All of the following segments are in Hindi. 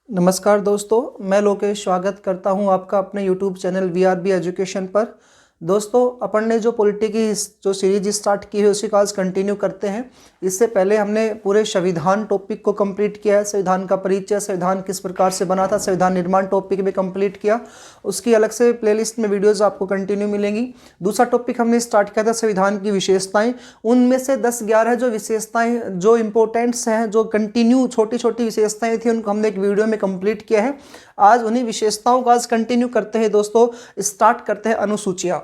नमस्कार दोस्तों, मैं लोकेश स्वागत करता हूं आपका अपने यूट्यूब चैनल वीआरबी एजुकेशन पर। दोस्तों, अपन ने जो पॉलिटी की जो सीरीज स्टार्ट की है उसी को आज कंटिन्यू करते हैं। इससे पहले हमने पूरे संविधान टॉपिक को कंप्लीट किया है। संविधान का परिचय, संविधान किस प्रकार से बना था, संविधान निर्माण टॉपिक भी कंप्लीट किया। उसकी अलग से प्लेलिस्ट में वीडियोज़ आपको कंटिन्यू मिलेंगी। दूसरा टॉपिक हमने स्टार्ट किया था संविधान की विशेषताएं। उनमें से 10-11 जो विशेषताएं जो इंपॉर्टेंट्स हैं, जो कंटिन्यू छोटी छोटी विशेषताएं थी, उनको हमने एक वीडियो में कंप्लीट किया है। आज उन्हीं विशेषताओं को आज कंटिन्यू करते हैं दोस्तों। स्टार्ट करते हैं अनुसूचियां।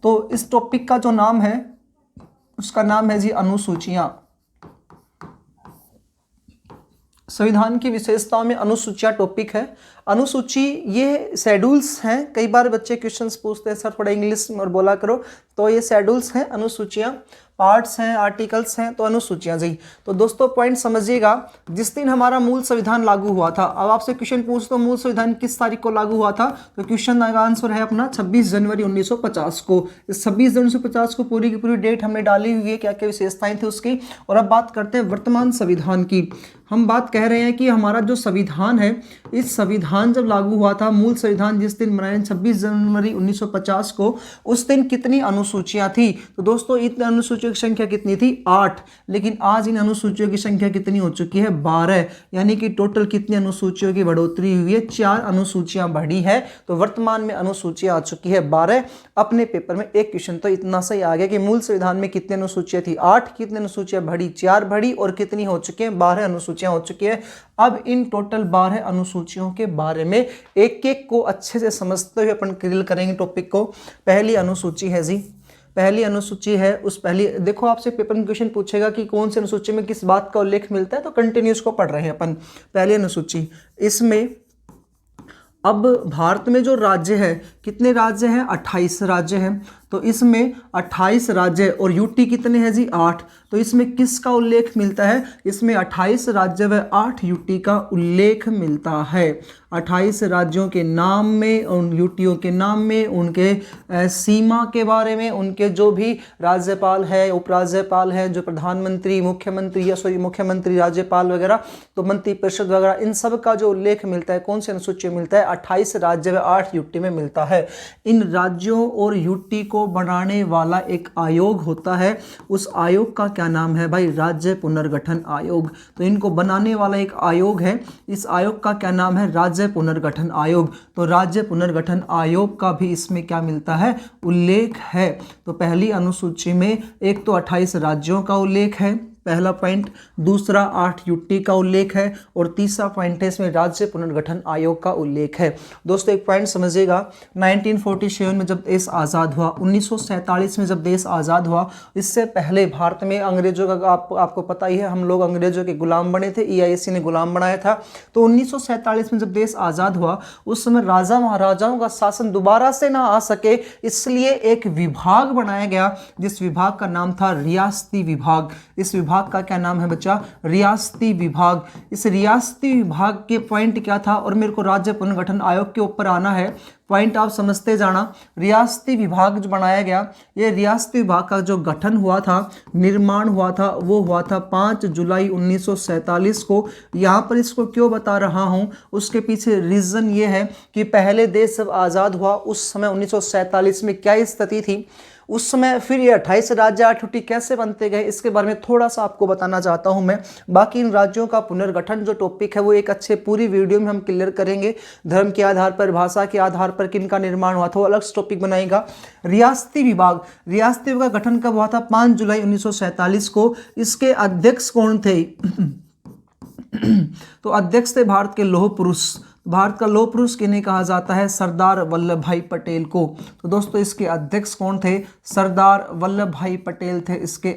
तो इस टॉपिक का जो नाम है उसका नाम है जी अनुसूचियां। संविधान की विशेषताओं में अनुसूचियां टॉपिक है। अनुसूची ये शेड्यूल्स हैं। कई बार बच्चे क्वेश्चंस पूछते हैं, सर थोड़ा इंग्लिश में और बोला करो। तो ये शेड्यूल्स हैं, अनुसूचियां, पार्ट्स हैं, आर्टिकल्स हैं, तो अनुसूचियां जी। तो दोस्तों पॉइंट समझिएगा। जिस दिन हमारा मूल संविधान लागू हुआ था, अब आपसे क्वेश्चन पूछ तो मूल संविधान किस तारीख को लागू हुआ था, तो क्वेश्चन का आंसर है अपना 26 जनवरी 1950 को। इस 26 जनवरी 1950 को पूरी की पूरी डेट हमने डाली हुई है, क्या क्या विशेषताएं थी उसकी। और अब बात करते हैं वर्तमान संविधान की। हम बात कह रहे हैं कि हमारा जो संविधान है, इस संविधान जब लागू हुआ था, मूल संविधान जिस दिन बनाए 26 जनवरी 1950 को, उस दिन कितनी अनुसूचियां थी। तो दोस्तों इन अनुसूचियों की संख्या कितनी थी, 8। लेकिन आज इन अनुसूचियों की संख्या कितनी हो चुकी है, 12। यानी कि टोटल कितनी अनुसूचियों की बढ़ोतरी हुई है, 4 अनुसूचियां बढ़ी है। तो वर्तमान में अनुसूचियां आ चुकी है 12। अपने पेपर में एक क्वेश्चन तो इतना सही आ गया कि मूल संविधान में कितनी अनुसूचियां थी, 8। कितनी अनुसूचियां बढ़ी, 4 बढ़ी। और कितनी हो चुकी है, 12 अनुसूचियां हो चुकी है। अब इन टोटल 12 अनुसूचियों के बारे में एक एक को अच्छे से समझते हुए अपन क्लियर करेंगे टॉपिक को। पहली अनुसूची है जी, पहली अनुसूची है। उस पहली देखो, आपसे पेपर में क्वेश्चन पूछेगा कि कौन सी अनुसूची में किस बात का उल्लेख मिलता है, तो कंटिन्यूस को पढ़ रहे हैं अपन। पहली अनुसूची, इसमें अब भारत में जो राज्य है, कितने राज्य हैं, 28 राज्य हैं। तो इसमें 28 राज्य और यूटी कितने हैं जी, 8। तो इसमें किसका उल्लेख मिलता है, इसमें 28 राज्य व 8 यूटी का उल्लेख मिलता है। 28 राज्यों के नाम में, उन यूटियों के नाम में, उनके सीमा के बारे में, उनके जो भी राज्यपाल है, उपराज्यपाल है, जो प्रधानमंत्री, मुख्यमंत्री या सॉरी मुख्यमंत्री, राज्यपाल वगैरह, तो मंत्रिपरिषद वगैरह, इन सब का जो उल्लेख मिलता है कौन से अनुसूची में मिलता है, 28 राज्य व 8 यूटी में मिलता है। इन राज्यों और यूटी को बनाने वाला एक आयोग होता है। उस आयोग का क्या नाम है भाई, राज्य पुनर्गठन आयोग। तो इनको बनाने वाला एक आयोग है, इस आयोग का क्या नाम है, राज्य पुनर्गठन आयोग। तो राज्य पुनर्गठन आयोग का भी इसमें क्या मिलता है, उल्लेख है। तो पहली अनुसूची में एक तो 28 राज्यों का उल्लेख है, पहला पॉइंट। दूसरा 8 यूटी का उल्लेख है। और तीसरा पॉइंट है इसमें राज्य पुनर्गठन आयोग का उल्लेख है। दोस्तों एक पॉइंट समझिएगा, 1947 में जब देश आज़ाद हुआ, 1947 में जब देश आज़ाद हुआ, इससे पहले भारत में अंग्रेजों का आपको पता ही है, हम लोग अंग्रेजों के गुलाम बने थे, EIC ने गुलाम बनाया था। तो 1947 में जब देश आज़ाद हुआ, उस समय राजा महाराजाओं का शासन दोबारा से ना आ सके, इसलिए एक विभाग बनाया गया, जिस विभाग का नाम था रियासती विभाग। इस विभाग का क्या नाम है बच्चा, रियासती विभाग। इस रियासती विभाग के पॉइंट क्या था, और मेरे को राज्य पुनर्गठन आयोग के ऊपर आना है, पॉइंट आप समझते जाना। रियासती विभाग जो बनाया गया, ये रियासती विभाग का जो गठन हुआ था, निर्माण हुआ था, वो हुआ था 5 जुलाई 1947 को। यहाँ पर इसको क्यों बता रहा हूँ, उसके पीछे रीज़न ये है कि पहले देश जब आज़ाद हुआ उस समय 1947 में क्या स्थिति थी, उस समय फिर ये 28 राज्य 8 यूटी कैसे बनते गए, इसके बारे में थोड़ा सा आपको बताना चाहता हूं मैं। बाकी इन राज्यों का पुनर्गठन जो टॉपिक है वो एक अच्छे पूरी वीडियो में हम क्लियर करेंगे। धर्म के आधार पर, भाषा के आधार पर किन का निर्माण हुआ था, वो अलग टॉपिक बनाएगा। रियासती विभाग, रियासती विभाग का गठन कब हुआ था, 5 जुलाई 1947 को। इसके अध्यक्ष कौन थे तो अध्यक्ष थे भारत के लौह पुरुष। भारत का लौह पुरुष किन्हें कहा जाता है, सरदार वल्लभ भाई पटेल को। तो दोस्तों इसके अध्यक्ष कौन थे, सरदार वल्लभ भाई पटेल थे इसके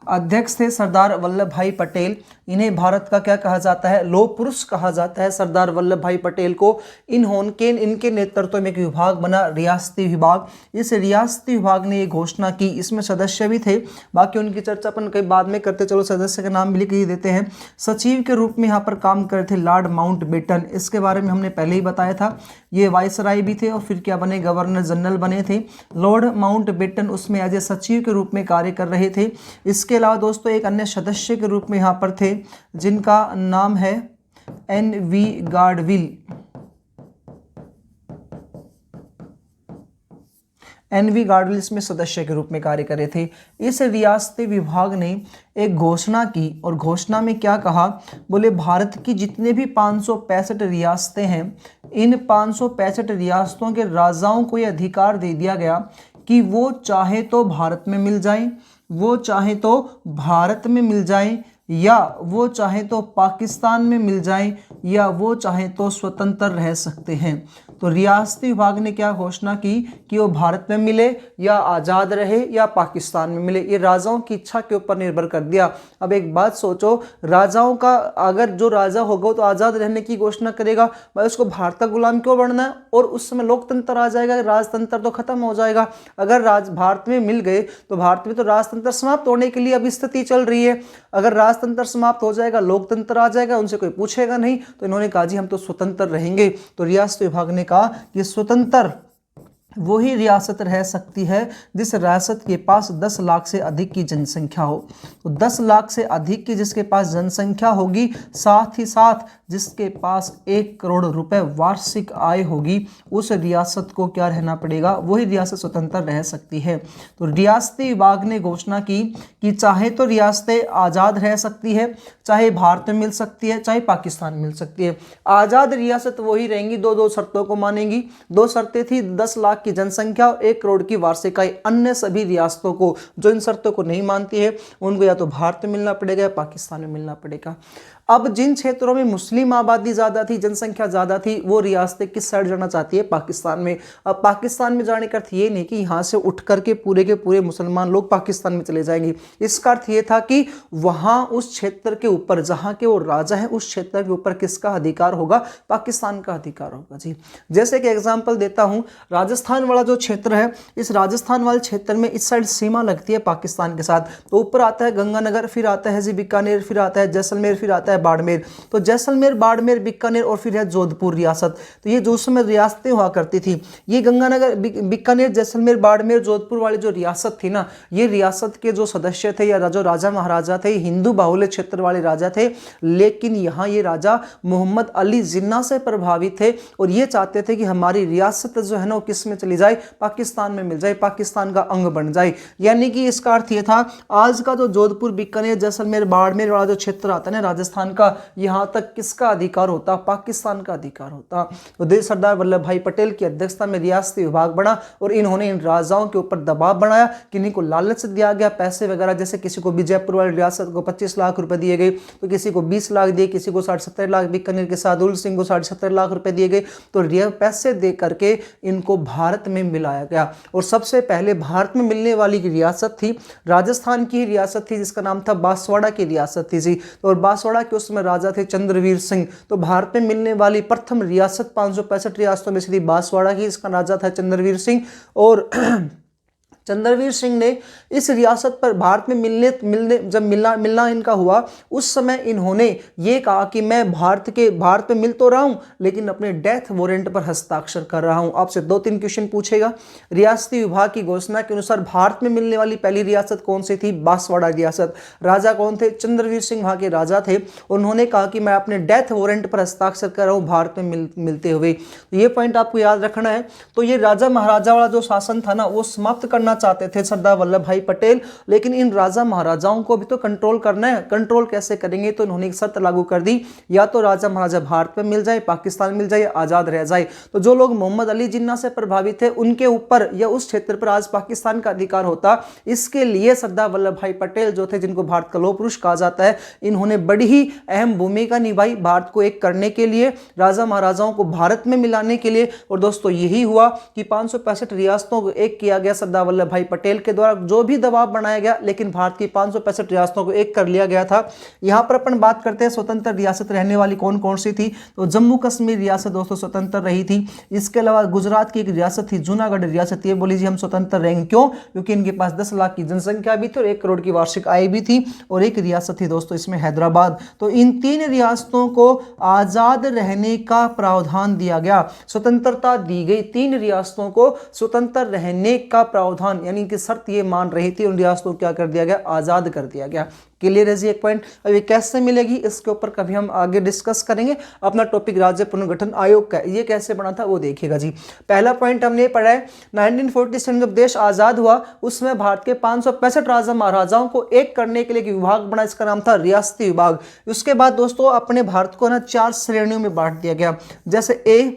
अध्यक्ष थे सरदार वल्लभ भाई पटेल। इन्हें भारत का क्या कहा जाता है, लौह पुरुष कहा जाता है सरदार वल्लभ भाई पटेल को। इनके नेतृत्व में एक विभाग बना, रियासती विभाग। इस रियासती विभाग ने ये घोषणा की, इसमें सदस्य भी थे, बाकी उनकी चर्चा अपन कई बाद में करते, चलो सदस्य का नाम भी लिख ही देते हैं। सचिव के रूप में यहाँ पर काम करे थे लॉर्ड माउंटबेटन, इसके बारे में हमने पहले ही बताया था। ये वायसराय भी थे और फिर क्या बने, गवर्नर जनरल बने थे। लॉर्ड माउंटबेटन उसमें एज ए सचिव के रूप में कार्य कर रहे थे। इसके अलावा दोस्तों एक अन्य सदस्य के रूप में यहाँ पर थे, जिनका नाम है एन.वी. गाडविल, एन.वी. गाडविल इसमें सदस्य के रूप में कार्य करे थे। इस रियासती विभाग ने एक घोषणा की और घोषणा में क्या कहा, बोले भारत की जितने भी 565 रियासतें हैं, इन 565 रियासतों के राजाओं को यह अधिकार दे दिया गया कि वो चाहे तो भारत में मिल जाएं, वो चाहे तो भारत में मिल जाएं, या वो चाहे तो पाकिस्तान में मिल जाएं, या वो चाहे तो स्वतंत्र रह सकते हैं। तो रियासती विभाग ने क्या घोषणा की कि वो भारत में मिले या आज़ाद रहे या पाकिस्तान में मिले, ये राजाओं की इच्छा के ऊपर निर्भर कर दिया। अब एक बात सोचो, राजाओं का अगर जो राजा होगा तो आज़ाद रहने की घोषणा करेगा, भाई उसको भारत का गुलाम क्यों बनना है, और उस समय लोकतंत्र आ जाएगा, राजतंत्र तो खत्म हो जाएगा। अगर भारत में मिल गए तो भारत में तो राजतंत्र समाप्त होने के लिए अब स्थिति चल रही है। अगर राजतंत्र समाप्त हो जाएगा, लोकतंत्र आ जाएगा, उनसे कोई पूछेगा नहीं, तो इन्होंने कहा जी हम तो स्वतंत्र रहेंगे। तो रियासती विभाग ने कहा कि स्वतंत्र वही रियासत रह सकती है जिस रियासत के पास 10 लाख से अधिक की जनसंख्या हो। तो 10 लाख से अधिक की जिसके पास जनसंख्या होगी, साथ ही साथ जिसके पास 1 करोड़ रुपए वार्षिक आय होगी, उस रियासत को क्या रहना पड़ेगा, वही रियासत स्वतंत्र रह सकती है। तो रियासती विभाग ने घोषणा की कि चाहे तो रियासतें आज़ाद रह सकती है, चाहे भारत में मिल सकती है, चाहे पाकिस्तान मिल सकती है। आज़ाद रियासत वही रहेंगी, दो शर्तों को मानेंगी। 2 शर्तें थी, 10 लाख की जनसंख्या और 1 करोड़ की वार्षिक आय। अन्य सभी रियासतों को जो इन शर्तों को नहीं मानती है, उनको या तो भारत में मिलना पड़ेगा या पाकिस्तान में मिलना पड़ेगा। अब जिन क्षेत्रों में मुस्लिम आबादी ज़्यादा थी, जनसंख्या ज़्यादा थी, वो रियासतें किस साइड जाना चाहती है, पाकिस्तान में। अब पाकिस्तान में जाने का अर्थ ये नहीं कि यहाँ से उठ करके पूरे के पूरे मुसलमान लोग पाकिस्तान में चले जाएंगे। इसका अर्थ ये था कि वहाँ उस क्षेत्र के ऊपर जहाँ के वो राजा हैं, उस क्षेत्र के ऊपर किसका अधिकार होगा, पाकिस्तान का अधिकार होगा जी। जैसे कि एग्जाम्पल देता हूँ, राजस्थान वाला जो क्षेत्र है, इस राजस्थान वाले क्षेत्र में इस साइड सीमा लगती है पाकिस्तान के साथ। तो ऊपर आता है गंगानगर, फिर आता है जी बीकानेर, फिर आता है जैसलमेर, फिर आता है बाड़मेर। तो जैसलमेर, बाड़मेर, बीकानेर और फिर है जोधपुर रियासत। तो ये जो समय रियासतें हुआ करती थी, ये गंगानगर, बीकानेर, जैसलमेर, बाड़मेर, जोधपुर वाली जो रियासत थी ना, ये रियासत के जो सदस्य थे या जो राजा महाराजा थे, हिंदू बाहुल्य क्षेत्र वाले राजा थे। लेकिन यहाँ ये राजा मोहम्मद अली जिन्ना से प्रभावित थे और ये चाहते थे कि हमारी रियासत जो है ना वो किस में चली जाए, पाकिस्तान में मिल जाए, पाकिस्तान का अंग बन जाए। यानी कि इसका अर्थ ये था, आज का जो जोधपुर, बीकानेर, जैसलमेर, बाड़मेर वाला जो क्षेत्र आता है ना राजस्थान का, यहाँ तक किसका अधिकार होता, पाकिस्तान का अधिकार होता। तो देश सरदार वल्लभ भाई पटेल की अध्यक्षता में रियासती विभाग बना और इन्होंने इन राजाओं के ऊपर दबाव बनाया कि इन्हीं को लालच दिया गया, पैसे वगैरह, जैसे किसी को भी जयपुर वाली रियासत को 25 लाख रुपए दिए गए, तो किसी को 20 लाख दिए, किसी को 60-70 लाख, बीकानेर के सादुल सिंह को 60-70 लाख रुपए दिए गए। तो पैसे दे करके इनको भारत में मिलाया गया। और सबसे पहले भारत में मिलने वाली रियासत थी राजस्थान की रियासत थी, जिसका नाम था बांसवाड़ा की रियासत थी जी। और बांसवाड़ा के उस समय राजा थे चंद्रवीर सिंह। तो भारत में मिलने वाली प्रथम रियासत 565 रियासतों में से थी बांसवाड़ा की, इसका राजा था चंद्रवीर सिंह। और चंद्रवीर सिंह ने इस रियासत पर भारत में मिलने जब मिलना इनका हुआ, उस समय इन्होंने ये कहा कि मैं भारत में मिल तो रहा हूं, लेकिन अपने डेथ वारंट पर हस्ताक्षर कर रहा हूं। आपसे 2-3 क्वेश्चन पूछेगा। रियासती विभाग की घोषणा के अनुसार भारत में मिलने वाली पहली रियासत कौन सी थी, बांसवाड़ा रियासत। राजा कौन थे, चंद्रवीर सिंह वहां के राजा थे। उन्होंने कहा कि मैं अपने डेथ वारंट पर हस्ताक्षर कर रहा हूं भारत में मिलते हुए। तो ये पॉइंट आपको याद रखना है। तो ये राजा महाराजा वाला जो शासन था ना, वो समाप्त करना चाहते थे सरदार वल्लभ भाई पटेल, लेकिन इन राजा महाराजाओं को भी तो कंट्रोल करना है। कंट्रोल कैसे करेंगे, तो इन्होंने एक शर्त लागू कर दी, या तो राजा महाराजा भारत में मिल जाए, पाकिस्तान मिल जाए, आजाद रह जाए। तो जो लोग मोहम्मद अली जिन्ना से प्रभावित थे, उनके ऊपर या उस क्षेत्र पर आज पाकिस्तान का अधिकार होता। इसके लिए सरदार वल्लभ भाई पटेल जो थे, जिनको भारत का लौह पुरुष कहा जाता है, इन्होंने बड़ी ही अहम भूमिका निभाई भारत को एक करने के लिए, राजा महाराजाओं को भारत में मिलाने के लिए। और दोस्तों यही हुआ कि 565 रियासतों को एक किया गया सरदार वल्लभ भाई पटेल के द्वारा। जो भी दबाव बनाया गया, लेकिन भारत की 565 रियासतों को एक कर लिया गया था। यहां पर अपन बात करते हैं स्वतंत्र रियासत रहने वाली कौन कौन सी थी। तो जम्मू कश्मीर रियासत दोस्तों स्वतंत्र रही थी। इसके अलावा गुजरात की एक रियासत थी जूनागढ़ रियासत, ये बोली जी हम स्वतंत्र रहेंगे। क्यों? क्योंकि इनके पास 10 लाख की जनसंख्या भी थी और 1 करोड़ की वार्षिक आय भी थी। और एक रियासत थी दोस्तों इसमें हैदराबाद। तो इन 3 रियासतों को आजाद रहने का प्रावधान दिया गया, स्वतंत्रता दी गई। 3 रियासतों को स्वतंत्र रहने का प्रावधान शर्तान यानी कि शर्त ये मान रही थी, उन रियासतों को क्या कर दिया गया, आज़ाद कर दिया गया। क्लियर है जी एक पॉइंट। अब ये कैसे मिलेगी इसके ऊपर कभी हम आगे डिस्कस करेंगे। अपना टॉपिक राज्य पुनर्गठन आयोग का, ये कैसे बना था वो देखिएगा जी। पहला पॉइंट हमने पढ़ा है 1947 जब देश आज़ाद हुआ उसमें भारत के 565 राजा महाराजाओं को एक करने के लिए एक विभाग बना, इसका नाम था रियासती विभाग। उसके बाद दोस्तों अपने भारत को ना 4 श्रेणियों में बांट दिया गया, जैसे ए,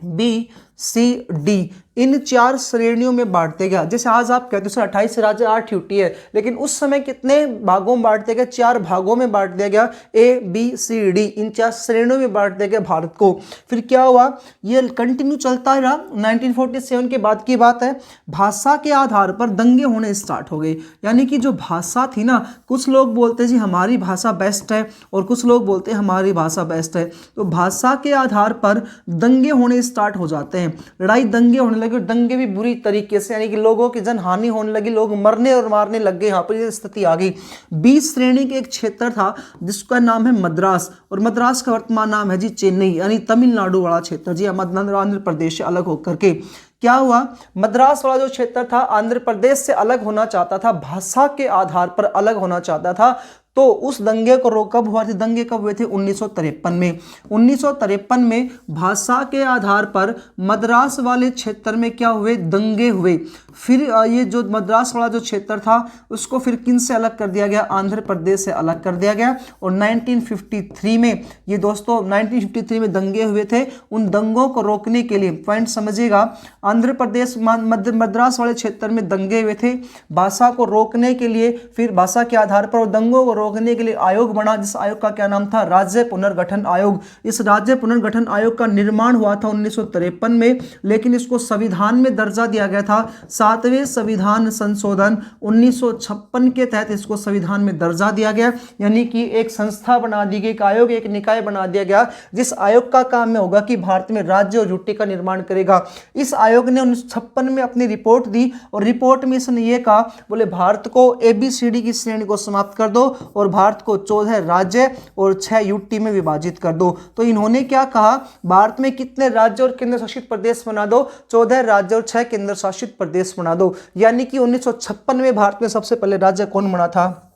बी, सी, डी, इन 4 श्रेणियों में बांटते गया। जैसे आज आप कहते हो 28 राज्य 8 यूटी है, लेकिन उस समय कितने भागों में बांटते गए, 4 भागों में बांट दिया गया, ए, बी, सी, डी, इन 4 श्रेणियों में बांट दिया गया भारत को। फिर क्या हुआ, ये कंटिन्यू चलता रहा। 1947 के बाद की बात है, भाषा के आधार पर दंगे होने स्टार्ट हो गए। यानी कि जो भाषा थी ना, कुछ लोग बोलते जी हमारी भाषा बेस्ट है और कुछ लोग बोलते हैं हमारी भाषा बेस्ट है, तो भाषा के आधार पर दंगे होने स्टार्ट हो जाते हैं, लड़ाई दंगे होने लगे, और दंगे भी बुरी तरीके से, यानी कि लोगों की जनहानि होने लगी, लोग मरने और मारने लग गए। यहाँ पर ये स्थिति आ गई। 20 श्रेणी के एक क्षेत्र था जिसका नाम है मद्रास, और मद्रास का वर्तमान नाम है जी चेन्नई, यानी तमिलनाडु वाला क्षेत्र जी, आंध्र प्रदेश से अलग होकर के। क्या हुआ, मद्रास वाला जो क्षेत्र था आंध्र प्रदेश से अलग होना चाहता था, भाषा के आधार पर अलग होना चाहता था, तो उस दंगे को कब हुआ थे, दंगे कब हुए थे, 1953 में। 1953 में भाषा के आधार पर मद्रास वाले क्षेत्र में क्या हुए, दंगे हुए। फिर ये जो मद्रास वाला जो क्षेत्र था उसको फिर किन से अलग कर दिया गया, आंध्र प्रदेश से अलग कर दिया गया। और 1953 में ये दोस्तों 1953 में दंगे हुए थे, उन दंगों को रोकने के लिए, पॉइंट समझिएगा, आंध्र प्रदेश मद्रास वाले क्षेत्र में दंगे हुए थे, भाषा को रोकने के लिए फिर भाषा के आधार पर दंगों को रोकने के लिए आयोग बना, जिस आयोग का क्या नाम था, राज्य पुनर्गठन आयोग। इस राज्य पुनर्गठन आयोग का निर्माण हुआ था 1953 में, लेकिन इसको संविधान में दर्जा दिया गया था। 7वें संविधान संशोधन 1956 के तहत इसको संविधान में दर्जा दिया गया, यानी कि एक संस्था बना दी गई, एक आयोग, एक निकाय बना दिया गया, जिस आयोग का काम में होगा कि भारत में राज्य और यूटी का निर्माण करेगा। इस आयोग ने 1956 में अपनी रिपोर्ट दी, और रिपोर्ट में इसने ये कहा, बोले भारत को ABCD की श्रेणी को समाप्त कर दो और भारत को 14 राज्य और 6 यूटी में विभाजित कर दो। तो इन्होंने क्या कहा, भारत में कितने राज्य और केंद्र शासित प्रदेश बना दो, 14 राज्य और 6 केंद्र शासित प्रदेश बना दो। यानी कि 1956 में भारत में सबसे पहले राज्य कौन बना था,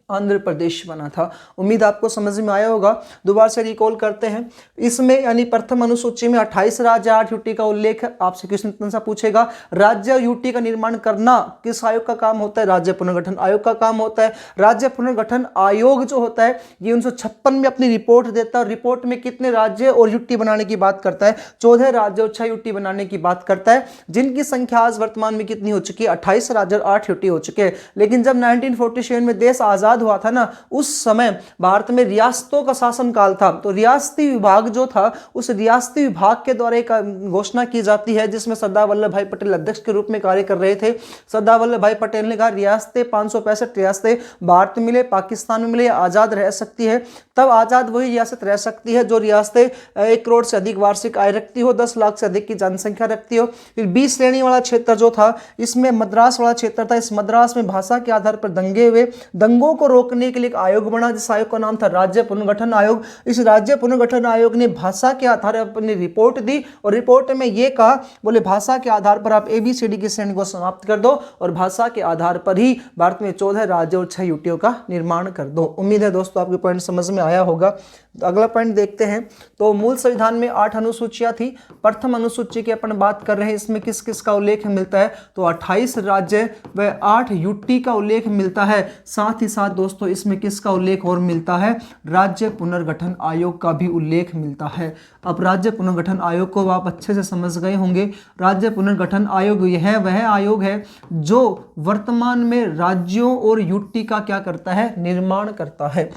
आंध्र प्रदेश बना था। उम्मीद आपको समझ में आया होगा। दोबारा से रिकॉल करते हैं। इसमें यानी प्रथम अनुसूची में 28 राज्य 8 यूटी का उल्लेख है। आपसे क्वेश्चन इतना सा पूछेगा, राज्य यूटी का निर्माण करना किस आयोग का काम होता है, राज्य पुनर्गठन आयोग का काम होता है। राज्य पुनर्गठन आयोग जो होता है ये 1956 में अपनी रिपोर्ट देता है, और रिपोर्ट में कितने राज्य और यूटी बनाने की बात करता है, 14 राज्य और 6 यूटी बनाने की बात करता है, जिनकी संख्या आज वर्तमान में कितनी हो चुकी है, 28 राज्य और 8 यूटी हो चुके हैं। लेकिन जब 1947 में देश आजाद हुआ था ना, उस समय भारत में रियासतों का शासन काल था, तो रियासती विभाग जो था उस रियासती विभाग के द्वारा एक घोषणा की जाती है, जिसमें सरदार वल्लभ भाई पटेल अध्यक्ष के रूप में कार्य कर रहे थे। सरदार वल्लभ भाई पटेल ने कहा रियासतें 565 रियासतें भारत में मिले, पाकिस्तान में मिले, आजाद रह सकती है। तब आजाद वही रियासत रह सकती है जो रियासतें 1 करोड़ से अधिक वार्षिक आय रखती हो, 10 लाख से अधिक की जनसंख्या रखती हो। फिर 20 श्रेणी वाला क्षेत्र जो था, इसमें मद्रास वाला क्षेत्र था। इस मद्रास में भाषा के आधार पर दंगे हुए, दंगों को रोकने के लिए एक आयोग बना, जिस आयोग का नाम था राज्य पुनर्गठन आयोग। इस राज्य पुनर्गठन आयोग ने भाषा के आधार पर अपनी रिपोर्ट दी, और रिपोर्ट में यह कहा, बोले भाषा के आधार पर आप ABCD की श्रेणी को समाप्त कर दो, और भाषा के आधार पर ही भारत में 14 राज्य और 6 यूटियों का निर्माण कर दो। उम्मीद है दोस्तों आपके पॉइंट समझ में आया होगा। तो अगला पॉइंट देखते हैं। तो मूल संविधान में 8 अनुसूचियां थी। प्रथम अनुसूची की अपन बात कर रहे हैं, इसमें किस किस का उल्लेख मिलता है, तो 28 राज्य व 8 यूटी का उल्लेख मिलता है। साथ ही साथ दोस्तों इसमें किसका उल्लेख और मिलता है, राज्य पुनर्गठन आयोग का भी उल्लेख मिलता है। अब राज्य पुनर्गठन आयोग को आप अच्छे से समझ गए होंगे। राज्य पुनर्गठन आयोग यह वह आयोग है जो वर्तमान में राज्यों और यूटी का क्या करता है, निर्माण करता है।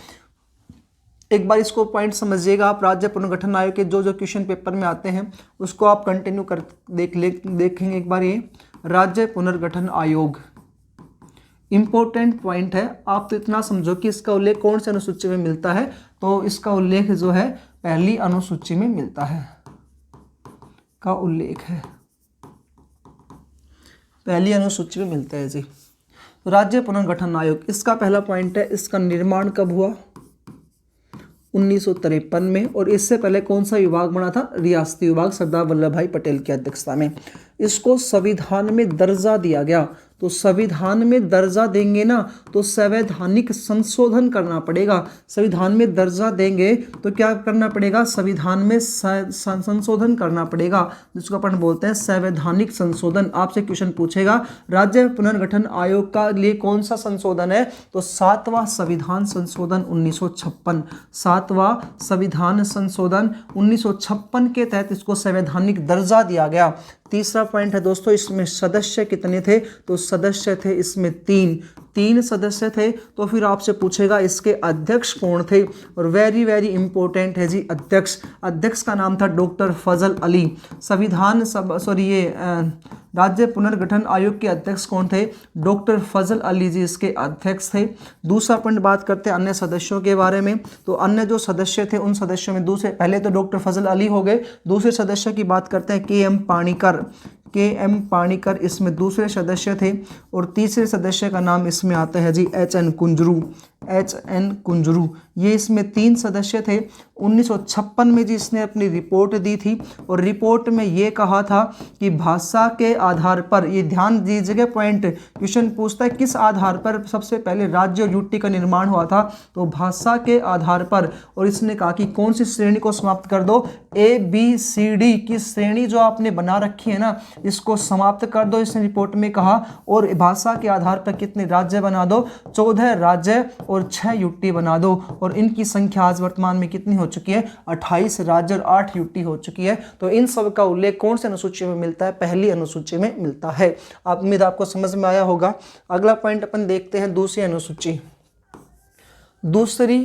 एक बार इसको पॉइंट समझिएगा आप। राज्य पुनर्गठन आयोग के जो जो क्वेश्चन पेपर में आते हैं उसको आप कंटिन्यू कर देखेंगे एक बार। ये राज्य पुनर्गठन आयोग इंपॉर्टेंट पॉइंट है। आप तो इतना समझो कि इसका उल्लेख कौन से अनुसूची में मिलता है, तो इसका उल्लेख जो है पहली अनुसूची में मिलता है, का उल्लेख है पहली अनुसूची में मिलता है जी। तो राज्य पुनर्गठन आयोग इसका पहला पॉइंट है, इसका निर्माण कब हुआ, 1953 में। और इससे पहले कौन सा विभाग बना था? रियासती विभाग, सरदार वल्लभ भाई पटेल की अध्यक्षता में। इसको संविधान में दर्जा दिया गया। तो संविधान में दर्जा देंगे ना तो संवैधानिक संशोधन करना पड़ेगा। संविधान में दर्जा देंगे तो क्या करना पड़ेगा? संविधान में संशोधन करना पड़ेगा, जिसको अपन बोलते हैं संवैधानिक संशोधन। आपसे क्वेश्चन पूछेगा राज्य पुनर्गठन आयोग का लिए कौन सा संशोधन है? तो 7वां संविधान संशोधन 1956। 7वां संविधान संशोधन 1956 के तहत इसको संवैधानिक दर्जा दिया गया। तीसरा पॉइंट है दोस्तों, इसमें सदस्य कितने थे? तो सदस्य थे इसमें 3 सदस्य थे। तो फिर आपसे पूछेगा इसके अध्यक्ष कौन थे? और वेरी वेरी इंपॉर्टेंट है जी अध्यक्ष का नाम था डॉक्टर फजल अली। संविधान सभा राज्य पुनर्गठन आयोग के अध्यक्ष कौन थे? डॉक्टर फजल अली जी इसके अध्यक्ष थे। दूसरा पॉइंट बात करते हैं अन्य सदस्यों के बारे में। तो अन्य जो सदस्य थे उन सदस्यों में दूसरे, पहले तो डॉक्टर फजल अली हो गए, दूसरे सदस्य की बात करते हैं के एम पाणिकर इसमें दूसरे सदस्य थे। और तीसरे सदस्य का नाम इसमें आता है जी एच एन कुंजरू। ये इसमें 3 सदस्य थे। 1956 में जी इसने अपनी रिपोर्ट दी थी और रिपोर्ट में ये कहा था कि भाषा के आधार पर, ये ध्यान दीजिएगा पॉइंट, क्वेश्चन पूछता है किस आधार पर सबसे पहले राज्य और यूटी का निर्माण हुआ था? तो भाषा के आधार पर। और इसने कहा कि कौन सी श्रेणी को समाप्त कर दो? ABCD की श्रेणी जो आपने बना रखी है ना, इसको समाप्त कर दो, इसने रिपोर्ट में कहा। और भाषा के आधार पर कितने राज्य बना दो? 14 राज्य और 6 यूटी बना दो। और इनकी संख्या आज वर्तमान में कितनी हो चुकी है? 28 राज्य और 8 यूटी हो चुकी है। तो इन सब का उल्लेख कौन से अनुसूची में मिलता है? पहली अनुसूची में मिलता है। उम्मीद आपको समझ में आया होगा। अगला पॉइंट अपन देखते हैं दूसरी अनुसूची। दूसरी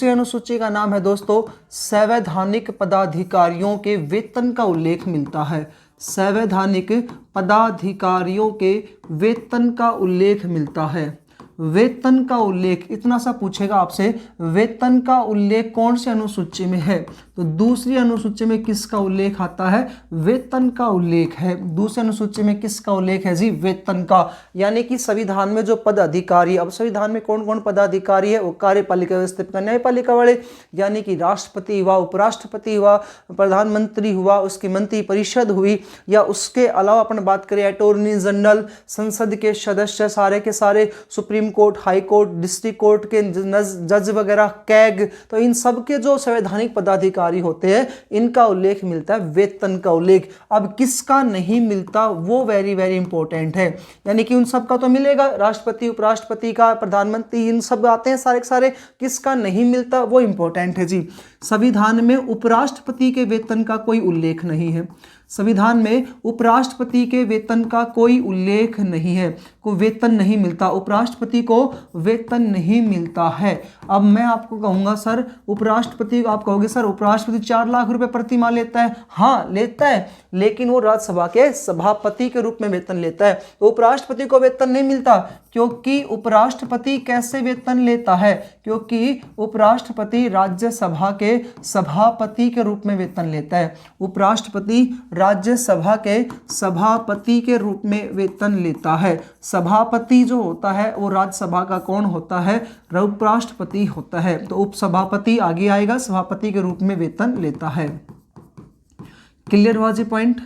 अनुसूची का नाम है दोस्तों संवैधानिक पदाधिकारियों के वेतन का उल्लेख मिलता है। संवैधानिक पदाधिकारियों के वेतन का उल्लेख मिलता है। वेतन का उल्लेख इतना सा पूछेगा आपसे, वेतन का उल्लेख कौन सी अनुसूची में है? तो दूसरी अनुसूची में किसका उल्लेख आता है? वेतन का उल्लेख है। दूसरी अनुसूची में किसका उल्लेख है जी? वेतन का। यानी कि संविधान में जो पद अधिकारी, अब संविधान में कौन कौन पदाधिकारी है? वो कार्यपालिका व्यवस्थापिका न्यायपालिका वाले, यानी कि राष्ट्रपति हुआ, उपराष्ट्रपति हुआ, प्रधानमंत्री हुआ, उसकी मंत्री परिषद हुई, या उसके अलावा अपन बात करें अटॉर्नी जनरल, संसद के सदस्य सारे के सारे, supreme court, high court, district court के जज वगैरह, कैग, तो इन सब के जो संवैधानिक पदाधिकारी होते हैं इनका उल्लेख मिलता है, वेतन का उल्लेख। अब किसका नहीं मिलता वो वेरी वेरी इंपॉर्टेंट है। यानी कि उन सब का तो मिलेगा, राष्ट्रपति, उपराष्ट्रपति का, प्रधानमंत्री, इन सब आते हैं सारे के सारे। किसका नहीं मिलता वो इंपॉर्टेंट है जी। संविधान में उपराष्ट्रपति के वेतन का कोई उल्लेख नहीं है। संविधान में उपराष्ट्रपति के वेतन का कोई उल्लेख नहीं है, को वेतन नहीं मिलता, उपराष्ट्रपति को वेतन नहीं मिलता है। अब मैं आपको कहूँगा सर उपराष्ट्रपति, आप कहोगे सर उपराष्ट्रपति 4 लाख रुपए प्रति माह लेता है। हाँ लेता है, लेकिन वो राज्यसभा के सभापति के रूप में वेतन लेता है। तो उपराष्ट्रपति को वेतन नहीं मिलता, क्योंकि उपराष्ट्रपति कैसे वेतन लेता है? क्योंकि उपराष्ट्रपति राज्यसभा के सभापति के रूप में वेतन लेता है। उपराष्ट्रपति राज्यसभा के सभापति के रूप में वेतन लेता है। सभापति जो होता है वो राज्यसभा का कौन होता है? उपराष्ट्रपति होता है। तो उपसभापति आगे आएगा, सभापति के रूप में वेतन लेता है। क्लियर हुआ जी पॉइंट?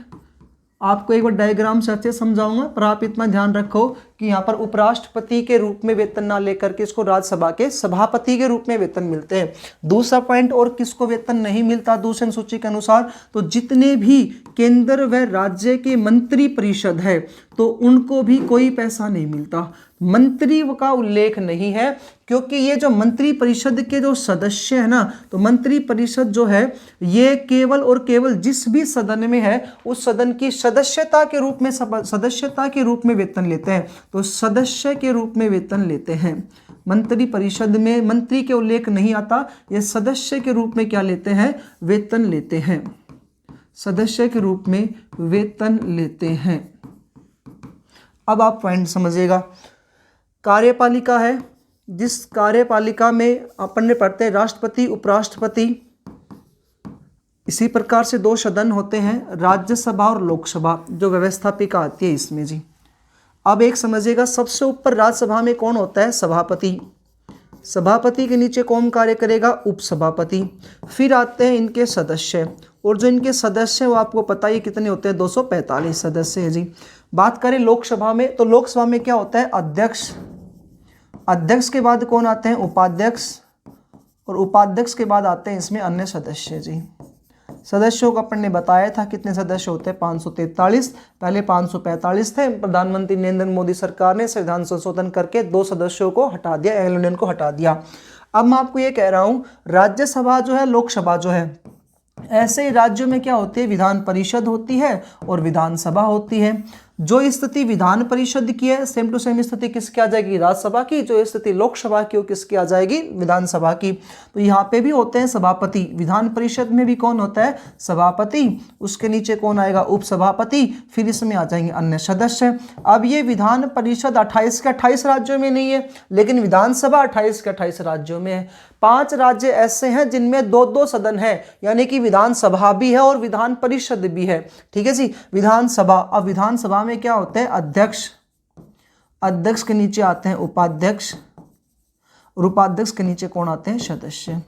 आपको एक बार डायग्राम से अच्छे समझाऊंगा, पर आप इतना ध्यान रखो कि यहाँ पर उपराष्ट्रपति के रूप में वेतन ना लेकर के इसको राज्यसभा के सभापति के रूप में वेतन मिलते हैं। दूसरा पॉइंट, और किसको वेतन नहीं मिलता दूसरी अनुसूची के अनुसार? तो जितने भी केंद्र व राज्य के मंत्री परिषद है तो उनको भी कोई पैसा नहीं मिलता। मंत्री का उल्लेख नहीं है, क्योंकि ये जो मंत्री परिषद के जो सदस्य है ना, तो मंत्री परिषद जो है ये केवल और केवल जिस भी सदन में है उस सदन की सदस्यता के रूप में वेतन लेते हैं। तो सदस्य के रूप में वेतन लेते हैं। मंत्री परिषद में मंत्री के उल्लेख नहीं आता, ये सदस्य के रूप में क्या लेते हैं? वेतन लेते हैं। सदस्य के रूप में वेतन लेते हैं। अब आप पॉइंट समझिएगा। कार्यपालिका है, जिस कार्यपालिका में अपन ने पढ़ते हैं राष्ट्रपति, उपराष्ट्रपति, इसी प्रकार से 2 सदन होते हैं, राज्यसभा और लोकसभा, जो व्यवस्थापिका आती है इसमें जी। अब एक समझिएगा, सबसे ऊपर राज्यसभा में कौन होता है? सभापति। सभापति के नीचे कौन कार्य करेगा? उपसभापति। फिर आते हैं इनके सदस्य, और जो इनके सदस्य हैं वो आपको पता ही कितने होते हैं? 245 सदस्य है जी। बात करें लोकसभा में, तो लोकसभा में क्या होता है? अध्यक्ष, अध्यक्ष के बाद कौन आते हैं? उपाध्यक्ष, और उपाध्यक्ष के बाद आते हैं इसमें अन्य सदस्य जी। सदस्यों को अपन ने बताया था कितने सदस्य होते हैं? 543। पहले 545 थे। प्रधानमंत्री नरेंद्र मोदी सरकार ने संविधान संशोधन करके 2 सदस्यों को हटा दिया, एंग्लो इंडियन को हटा दिया। अब मैं आपको ये कह रहा हूँ, राज्यसभा जो है, लोकसभा जो है, ऐसे ही राज्यों में क्या होती है? विधान परिषद होती है और विधानसभा होती है। जो स्थिति विधान परिषद की है, सेम टू सेम स्थिति किसकी आ जाएगी? राज्यसभा की। जो स्थिति लोकसभा की हो, किसकी आ जाएगी? विधानसभा की। तो यहाँ पे भी होते हैं सभापति। विधान परिषद में भी कौन होता है? सभापति। उसके नीचे कौन आएगा? उपसभापति। फिर इसमें आ जाएंगे अन्य सदस्य। अब ये विधान परिषद 28 के 28 राज्यों में नहीं है, लेकिन विधानसभा 28 के 28 राज्यों में है। 5 राज्य ऐसे हैं जिनमें 2-2 सदन है, यानी कि विधानसभा भी है और विधान परिषद भी है। ठीक है जी। विधानसभा, अब विधानसभा में क्या होते हैं? अध्यक्ष, अध्यक्ष के नीचे आते हैं उपाध्यक्ष, और उपाध्यक्ष के नीचे कौन आते हैं? सदस्य।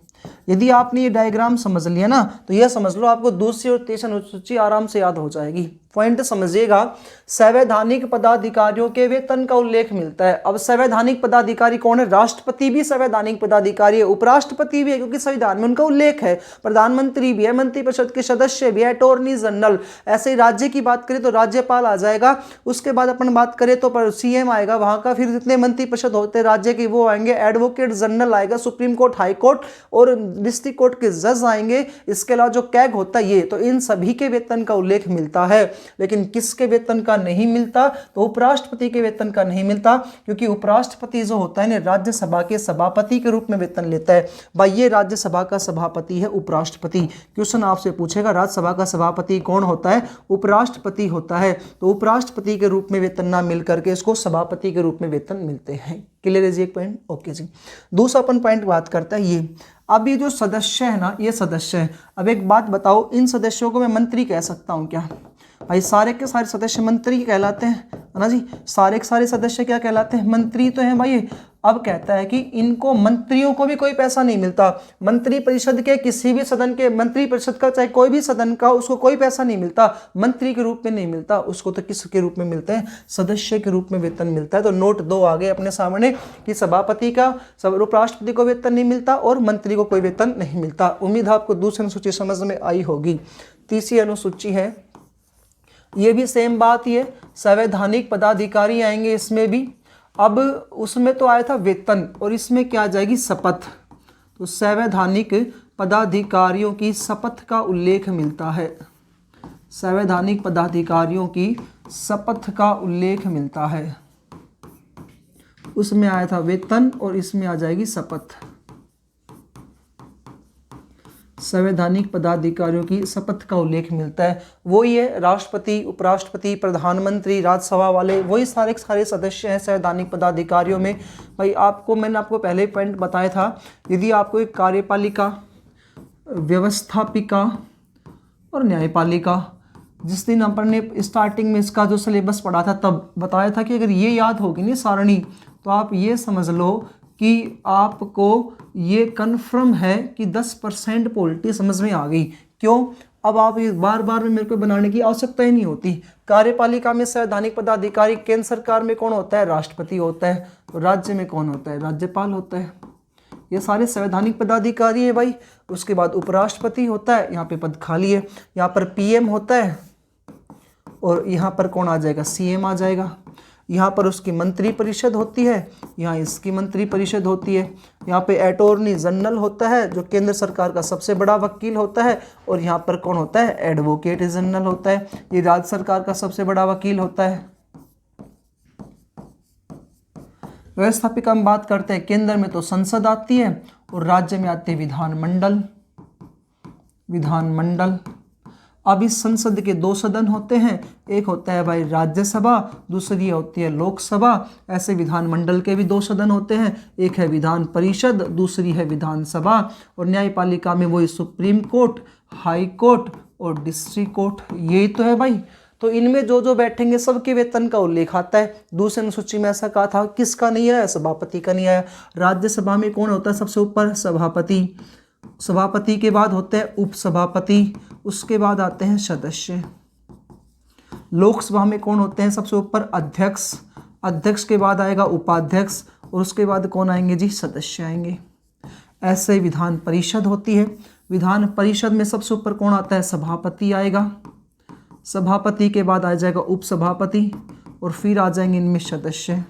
यदि आपने ये डायग्राम समझ लिया ना, तो यह समझ लो आपको दूसरी और तीसरी अनुसूची आराम से याद हो जाएगी। पॉइंट समझिएगा, संवैधानिक पदाधिकारियों के वेतन का उल्लेख मिलता है। अब संवैधानिक पदाधिकारी कौन है? राष्ट्रपति भी संवैधानिक पदाधिकारी है, उपराष्ट्रपति भी है, क्योंकि संविधान में उनका उल्लेख है। प्रधानमंत्री भी है, मंत्रिपरिषद के सदस्य भी है, अटॉर्नी जनरल। ऐसे ही राज्य की बात करें तो राज्यपाल आ जाएगा। उसके बाद अपन बात करें तो सीएम आएगा वहां का। फिर जितने मंत्रिपरिषद होते हैं राज्य के वो आएंगे। एडवोकेट जनरल आएगा, सुप्रीम कोर्ट, हाई कोर्ट और डिस्ट्रिक्ट कोर्ट के जज आएंगे। इसके अलावा जो कैग होता है ये, तो इन सभी के वेतन का उल्लेख मिलता है। लेकिन किसके वेतन का नहीं मिलता? तो उपराष्ट्रपति के वेतन का नहीं मिलता, क्योंकि उपराष्ट्रपति जो होता है ना, राज्यसभा के सभापति के रूप में वेतन लेता है। भाई ये राज्यसभा का सभापति है उपराष्ट्रपति। क्वेश्चन आपसे पूछेगा राज्यसभा का सभापति कौन होता है? उपराष्ट्रपति होता है। तो उपराष्ट्रपति के रूप में वेतन ना मिल करके इसको सभापति के रूप में वेतन मिलते हैं। क्लियर है जी एक पॉइंट? ओके जी। दूसरा अपन पॉइंट बात करता है ये, अब ये जो सदस्य है ना, ये सदस्य है। अब एक बात बताओ, इन सदस्यों को मैं मंत्री कह सकता हूँ क्या? भाई सारे के सारे सदस्य मंत्री कहलाते हैं, है ना जी। सारे के सारे सदस्य क्या कहलाते हैं? मंत्री तो हैं भाई। अब कहता है कि इनको, मंत्रियों को भी कोई पैसा नहीं मिलता। मंत्री परिषद के किसी भी सदन के, मंत्री परिषद का चाहे कोई भी सदन का, उसको कोई पैसा नहीं मिलता। मंत्री के रूप में नहीं मिलता उसको, तो किसके रूप में मिलते हैं? सदस्य के रूप में वेतन मिलता है। तो नोट 2 आ गए अपने सामने कि सभापति का, उपराष्ट्रपति को वेतन नहीं मिलता और मंत्री को कोई वेतन नहीं मिलता। उम्मीद है आपको दूसरी अनुसूची समझ में आई होगी। तीसरी अनुसूची है, ये भी सेम बात, ये संवैधानिक पदाधिकारी आएंगे इसमें भी। अब उसमें तो आया था वेतन, और इसमें क्या आ जाएगी? शपथ। तो संवैधानिक पदाधिकारियों की शपथ का उल्लेख मिलता है। संवैधानिक पदाधिकारियों की शपथ का उल्लेख मिलता है। उसमें आया था वेतन और इसमें आ जाएगी शपथ। संवैधानिक पदाधिकारियों की शपथ का उल्लेख मिलता है। वही है राष्ट्रपति, उपराष्ट्रपति, प्रधानमंत्री, राज्यसभा वाले, वही सारे सारे सदस्य हैं संवैधानिक पदाधिकारियों में। भाई मैंने आपको पहले पॉइंट बताया था, यदि आपको एक कार्यपालिका, व्यवस्थापिका और न्यायपालिका, जिस दिन अपन ने स्टार्टिंग में इसका जो सिलेबस पढ़ा था तब बताया था कि अगर ये याद होगी ना सारणी, तो आप ये समझ लो कि आपको ये कन्फर्म है कि 10% पॉलिटी समझ में आ गई। क्यों? अब आप ये बार बार में मेरे को बनाने की आवश्यकता ही नहीं होती। कार्यपालिका में संवैधानिक पदाधिकारी, केंद्र सरकार में कौन होता है? राष्ट्रपति होता है। तो राज्य में कौन होता है? राज्यपाल होता है। ये सारे संवैधानिक पदाधिकारी है भाई। उसके बाद उपराष्ट्रपति होता है, यहाँ पे पद खाली है। यहाँ पर पीएम होता है और यहाँ पर कौन आ जाएगा? सीएम आ जाएगा। यहाँ पर उसकी मंत्री परिषद होती है, यहाँ इसकी मंत्री परिषद होती है। यहाँ पे अटॉर्नी जनरल होता है जो केंद्र सरकार का सबसे बड़ा वकील होता है, और यहाँ पर कौन होता है? एडवोकेट जनरल होता है। ये राज्य सरकार का सबसे बड़ा वकील होता है। व्यवस्थापिका हम बात करते हैं, केंद्र में तो संसद आती है और राज्य में आते हैं विधानमंडल। विधानमंडल, अब इस संसद के 2 सदन होते हैं, एक होता है भाई राज्यसभा, दूसरी होती है लोकसभा। ऐसे विधानमंडल के भी 2 सदन होते हैं, एक है विधान परिषद, दूसरी है विधानसभा। और न्यायपालिका में वही सुप्रीम कोर्ट, हाई कोर्ट और डिस्ट्रिक्ट कोर्ट, यही तो है भाई। तो इनमें जो जो बैठेंगे सबके वेतन का उल्लेख आता है। दूसरी अनुसूची में ऐसा कहा था, किसका नहीं आया? सभापति का नहीं आया। राज्यसभा में कौन होता है सबसे ऊपर? सभापति। सभापति के बाद होते हैं उपसभापति, उसके बाद आते हैं सदस्य। लोकसभा में कौन होते हैं सबसे ऊपर? अध्यक्ष। अध्यक्ष के बाद आएगा उपाध्यक्ष और उसके बाद कौन आएंगे जी? सदस्य आएंगे। ऐसे विधान परिषद होती है। विधान परिषद में सबसे ऊपर कौन आता है? सभापति आएगा। सभापति के बाद आ जाएगा उपसभापति और फिर आ जाएंगे इनमें सदस्य।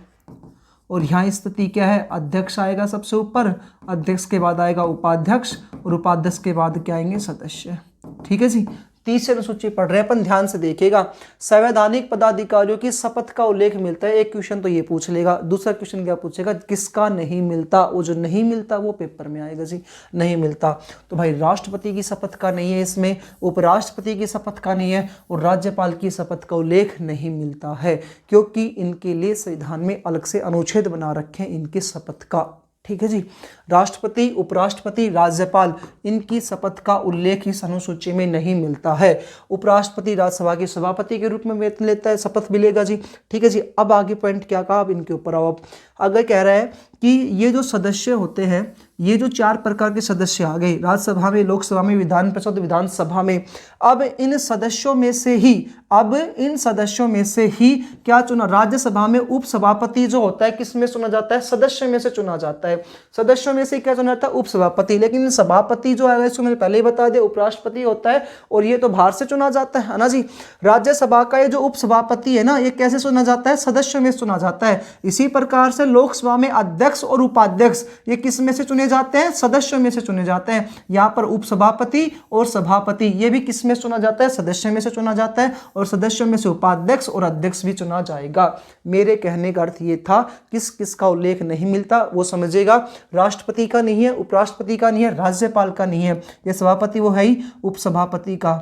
और यहाँ स्थिति क्या है? अध्यक्ष आएगा सबसे ऊपर, अध्यक्ष के बाद आएगा उपाध्यक्ष और उपाध्यक्ष के बाद क्या आएंगे? सदस्य। ठीक है जी। तीसरी अनुसूची पढ़ रहे हैं अपन, ध्यान से देखिएगा। संवैधानिक पदाधिकारियों की शपथ का उल्लेख मिलता है। एक क्वेश्चन तो ये पूछ लेगा। दूसरा क्वेश्चन क्या पूछेगा? किसका नहीं मिलता? वो जो नहीं मिलता वो पेपर में आएगा जी, नहीं मिलता। तो भाई राष्ट्रपति की शपथ का नहीं है इसमें, उपराष्ट्रपति की शपथ का नहीं है और राज्यपाल की शपथ का उल्लेख नहीं मिलता है, क्योंकि इनके लिए संविधान में अलग से अनुच्छेद बना रखे हैं इनकी शपथ का। ठीक है जी। राष्ट्रपति, उपराष्ट्रपति, राज्यपाल, इनकी शपथ का उल्लेख इस अनुसूची में नहीं मिलता है। उपराष्ट्रपति राज्यसभा के सभापति के रूप में वेतन लेता है, शपथ मिलेगा जी। ठीक है जी। अब आगे पॉइंट क्या कहा, अब इनके ऊपर आओ। अगर कह रहा है कि ये जो सदस्य होते हैं, ये जो 4 प्रकार के सदस्य आ गए, राज्यसभा में, लोकसभा में, विधान परिषद, विधानसभा में। अब इन सदस्यों में से ही क्या चुना? राज्यसभा में उपसभापति जो होता है किस में चुना जाता है? सदस्य में से चुना जाता है। सदस्यों में से क्या चुना जाता है? उपसभापति। लेकिन सभापति जो है इसको मैंने पहले ही बता दिया, उपराष्ट्रपति होता है और ये तो बाहर से चुना जाता है ना जी। राज्यसभा का ये जो उपसभापति है ना, ये कैसे चुना जाता है? सदस्यों में चुना जाता है। इसी प्रकार से लोकसभा में अध्यक्ष और उपाध्यक्ष ये किस में से चुने जाते हैं? सदस्यों में से चुने जाते हैं। यहाँ पर उपसभापति और सभापति ये भी किस में चुना जाता है? सदस्यों में से चुना जाता है और सदस्यों में से उपाध्यक्ष और अध्यक्ष भी चुना जाएगा। मेरे कहने का अर्थ ये था, किस किस का उल्लेख नहीं मिलता वो समझेगा। राष्ट्रपति का नहीं है, उपराष्ट्रपति का नहीं है, राज्यपाल का नहीं है। ये सभापति वो है ही उपसभापति का,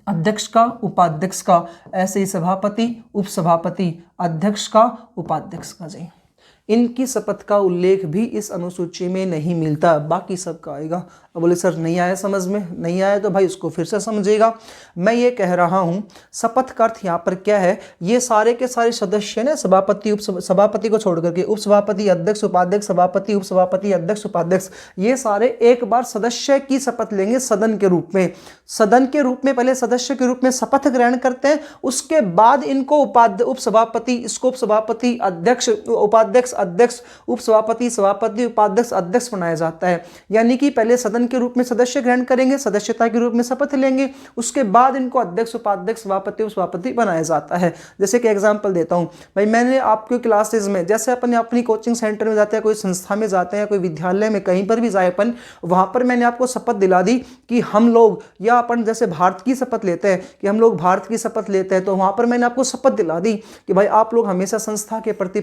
अध्यक्ष का, उपाध्यक्ष का। ऐसे ही सभापति, उपसभापति, अध्यक्ष का, उपाध्यक्ष का जी। इनकी शपथ का उल्लेख भी इस अनुसूची में नहीं मिलता, बाकी सबका आएगा। अब बोले सर नहीं आया समझ में, नहीं आया तो भाई उसको फिर से समझेगा। मैं ये कह रहा हूँ शपथ का अर्थ यहाँ पर क्या है? ये सारे के सारे सदस्य ने सभापति, सभापति को छोड़ करके उपसभापति, अध्यक्ष, उपाध्यक्ष, सभापति, उपसभापति, अध्यक्ष, उपाध्यक्ष, ये सारे एक बार सदस्य की शपथ लेंगे सदन के रूप में। सदन के रूप में पहले सदस्य के रूप में शपथ ग्रहण करते हैं, उसके बाद इनको उपसभापति, इसको उपसभापति, अध्यक्ष, उपाध्यक्ष, अध्यक्ष, उपसभापति, सभापति, उपाध्यक्ष, अध्यक्ष बनाया जाता है। यानी कि पहले सदन के रूप में सदस्य ग्रहण करेंगे, सदस्यता के रूप में शपथ लेंगे, उसके बाद इनको अध्यक्ष, उपाध्यक्ष, सभापति, उपसभापति बनाया जाता है। जैसे कि एग्जांपल देता हूं भाई, मैंने आपके क्लासेस में, जैसे अपन अपनी कोचिंग सेंटर में जाते हैं, कोई संस्था में जाते हैं, कोई विद्यालय में, कहीं पर भी जाए अपन, वहां पर मैंने आपको शपथ दिला दी कि हम लोग, या अपन जैसे भारत की शपथ लेते हैं कि हम लोग भारत की शपथ लेते हैं, तो वहां पर मैंने आपको शपथ दिला दी कि भाई आप लोग हमेशा संस्था के प्रति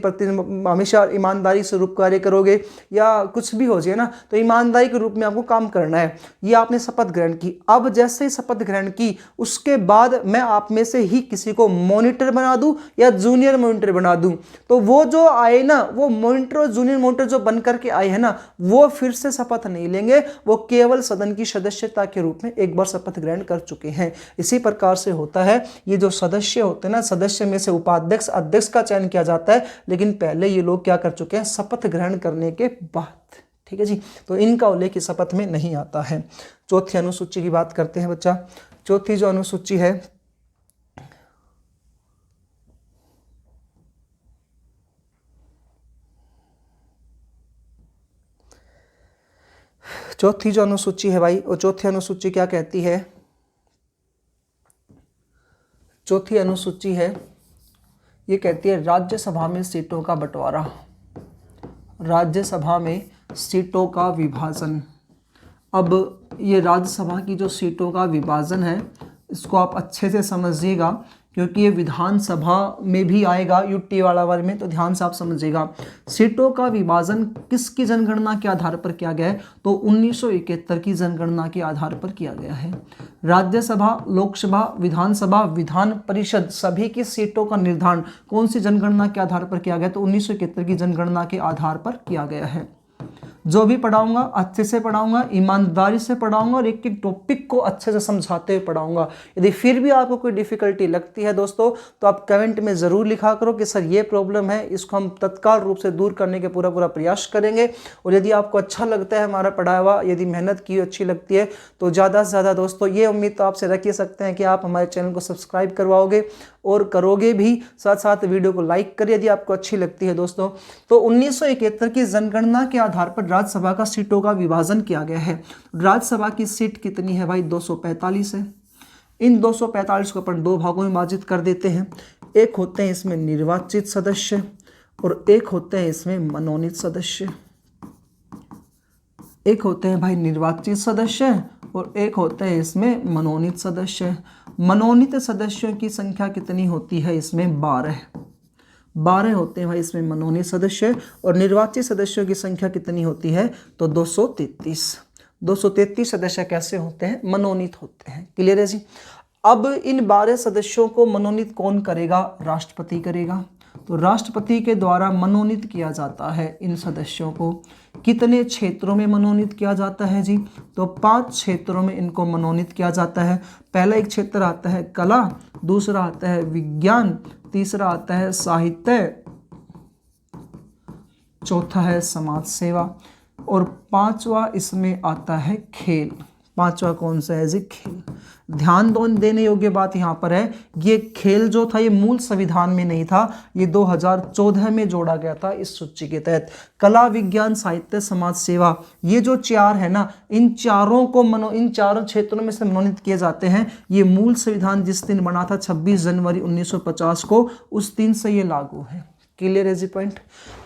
हमेशा ईमानदारी से रूप कार्य करोगे, या कुछ भी हो जाए ना तो ईमानदारी के रूप में आपको काम करना है। ये आपने शपथ ग्रहण की। अब जैसे ही शपथ ग्रहण की उसके बाद मैं आप में से ही किसी को मॉनिटर बना दूं या जूनियर मॉनिटर बना दूं, तो वो जो आए ना, वो मॉनिटर और जूनियर मॉनिटर जो बन करके आए हैं ना, वो फिर से शपथ नहीं लेंगे, वो केवल सदन की सदस्यता के रूप में एक बार शपथ ग्रहण कर चुके हैं। इसी प्रकार से होता है, ये जो सदस्य होते हैं ना, सदस्य में से उपाध्यक्ष, अध्यक्ष का चयन किया जाता है, लेकिन पहले ये लोग क्या कर चुके हैं? शपथ ग्रहण करने के बाद। ठीक है जी। तो इनका उल्लेख इस शपथ में नहीं आता है। चौथी अनुसूची की बात करते हैं बच्चा। चौथी जो अनुसूची है, चौथी जो अनुसूची है भाई, वो चौथी अनुसूची क्या कहती है? चौथी अनुसूची है, ये कहती है राज्यसभा में सीटों का बंटवारा, राज्यसभा में सीटों का विभाजन। अब ये राज्यसभा की जो सीटों का विभाजन है, इसको आप अच्छे से समझिएगा, क्योंकि ये विधानसभा में भी आएगा यूटी वाला वर्ग में, तो ध्यान से आप समझिएगा। सीटों का विभाजन किसकी जनगणना के आधार पर किया गया है? तो 1971 की जनगणना के आधार पर किया गया है। राज्यसभा, लोकसभा, विधानसभा, विधान परिषद, सभी की सीटों का निर्धारण कौन सी जनगणना के आधार पर किया गया? तो 1971 की जनगणना के आधार पर किया गया है। जो भी पढ़ाऊंगा अच्छे से पढ़ाऊंगा, ईमानदारी से पढ़ाऊंगा और एक एक टॉपिक को अच्छे से समझाते हुए पढ़ाऊंगा। यदि फिर भी आपको कोई डिफिकल्टी लगती है दोस्तों तो आप कमेंट में ज़रूर लिखा करो कि सर ये प्रॉब्लम है, इसको हम तत्काल रूप से दूर करने के पूरा प्रयास करेंगे। और यदि आपको अच्छा लगता है हमारा पढ़ाया हुआ, यदि मेहनत की अच्छी लगती है तो ज़्यादा से ज़्यादा दोस्तों ये उम्मीद तो आपसे रख ही सकते हैं कि आप हमारे चैनल को सब्सक्राइब करवाओगे और करोगे भी, साथ साथ वीडियो को लाइक करिए यदि आपको अच्छी लगती है दोस्तों। तो 1971 की जनगणना के आधार पर राज्यसभा का सीटों का विभाजन किया गया है। राज्यसभा की सीट कितनी है भाई? 245 है। इन 245 को अपन दो भागों में विभाजित कर देते हैं। एक होते हैं इसमें निर्वाचित सदस्य और एक होते हैं इसमें मनोनीत सदस्य। एक होते हैं भाई निर्वाचित सदस्य और एक होते हैं इसमें मनोनीत सदस्य। मनोनीत सदस्यों की संख्या कितनी होती है? इसमें 12 होते हैं भाई इसमें मनोनीत सदस्य। और निर्वाचित सदस्यों की संख्या कितनी होती है? तो 233 सदस्य कैसे होते हैं? मनोनीत होते हैं। क्लियर है जी। अब इन 12 सदस्यों को मनोनीत कौन करेगा? राष्ट्रपति करेगा। तो राष्ट्रपति के द्वारा मनोनीत किया जाता है इन सदस्यों को। कितने क्षेत्रों में मनोनीत किया जाता है जी? तो 5 क्षेत्रों में इनको मनोनीत किया जाता है। पहला एक क्षेत्र आता है कला, दूसरा आता है विज्ञान, तीसरा आता है साहित्य, चौथा है समाज सेवा और पांचवा इसमें आता है खेल। पांचवा कौन सा है जी? खेल। ध्यान देने योग्य बात यहाँ पर है, ये खेल जो था ये मूल संविधान में नहीं था, ये 2014 में जोड़ा गया था इस सूची के तहत। कला, विज्ञान, साहित्य, समाज सेवा, ये जो 4 है ना, इन चारों क्षेत्रों में से मनोनीत किए जाते हैं। ये मूल संविधान जिस दिन बना था 26 जनवरी 1950 को, उस दिन से ये लागू है। क्लियर है जी पॉइंट।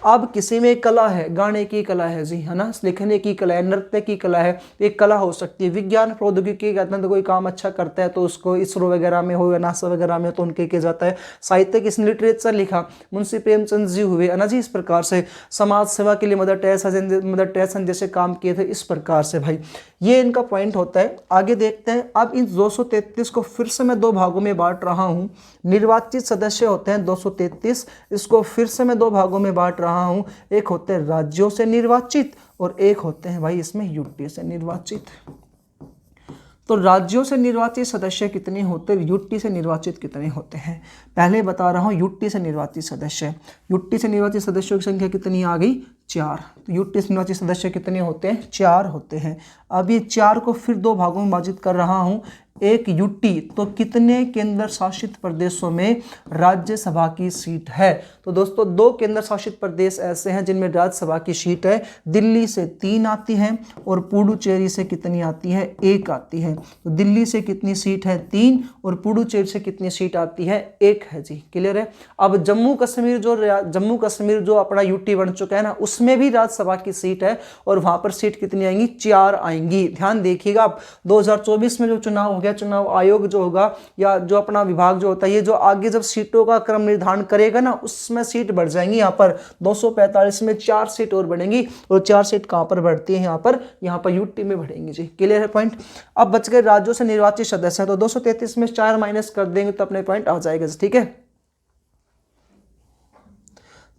अब किसी में कला है, गाने की कला है जी, है ना, लिखने की कला है, नृत्य की कला है, एक कला हो सकती है। विज्ञान प्रौद्योगिकी का तो कोई काम अच्छा करता है तो उसको इसरो वगैरह में हो या नासा वगैरह में तो उनके किया जाता है। साहित्य किसने लिटरेचर लिखा? मुंशी प्रेमचंद जी हुए, है ना जी। इस प्रकार से समाज सेवा के लिए मदर टेरेसा जैसे काम किए थे, इस प्रकार से भाई ये इनका पॉइंट होता है। आगे देखते हैं। अब इन 233 को फिर से मैं 2 भागों में बांट रहा हूँ। निर्वाचित सदस्य होते हैं 233, इसको फिर से मैं 2 भागों में बांट रहा हूं। एक होते हैं राज्यों से निर्वाचित और एक होते हैं भाई इसमें यूटी से निर्वाचित। तो राज्यों से निर्वाचित सदस्य कितने होते हैं, यूटी से निर्वाचित कितने होते हैं? पहले बता रहा हूं यूटी से निर्वाचित सदस्य। यूटी से निर्वाचित सदस्यों की संख्या कितनी आ गई? 4। तो यूटी से निर्वाचित सदस्य कितने होते हैं? 4 होते हैं। अब ये 4 को फिर 2 भागों में विभाजित कर रहा हूं। एक यूटी, तो कितने केंद्र शासित प्रदेशों में राज्यसभा की सीट है? तो दोस्तों 2 केंद्र शासित प्रदेश ऐसे हैं जिनमें राज्यसभा की सीट है। दिल्ली से 3 आती है और पुडुचेरी से कितनी आती है? 1 आती है। तो दिल्ली से कितनी सीट है? 3 और पुडुचेरी से कितनी सीट आती है? 1 है जी। क्लियर है। अब जम्मू कश्मीर जो अपना यूटी बन चुका है ना, उसमें भी राज्यसभा की सीट है और वहां पर सीट कितनी आएंगी? 4 आएंगी। ध्यान देखिएगा। आप 2024 में जो चुनाव हो गया, चुनाव आयोग जो होगा या जो अपना विभाग जो होता है, ये जो आगे जब सीटों का क्रम निर्धारण करेगा ना, उसमें सीट बढ़ जाएंगी। यहाँ पर 245 में 4 सीट और बढ़ेंगी। और 4 सीट कहाँ पर बढ़ती है? यहाँ पर यूटी में बढ़ेंगी जी। क्लियर है पॉइंट। अब बच गए राज्यों से निर्वाचित सदस्य। तो 233 में 4 माइनस कर देंगे तो अपने पॉइंट आ जाएगा। ठीक है।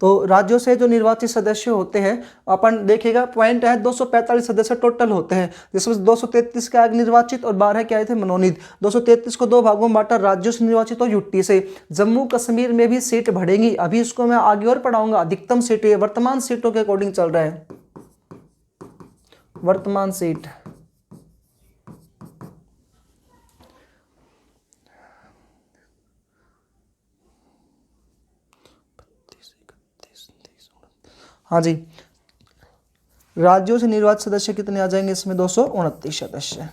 तो राज्यों से जो निर्वाचित सदस्य होते हैं, अपन देखिएगा पॉइंट है 245 सदस्य टोटल होते हैं, जिसमें 233 क्या निर्वाचित और 12 क्या थे? मनोनीत। 233 को 2 भागों में बांटा, राज्यों से निर्वाचित और यूटी से। जम्मू कश्मीर में भी सीट बढ़ेंगी। अभी इसको मैं आगे और पढ़ाऊंगा। अधिकतम सीटें वर्तमान सीटों के अकॉर्डिंग चल रहा है। वर्तमान सीट हाँ जी, राज्यों से निर्वाचित सदस्य कितने आ जाएंगे इसमें? 229 सदस्य।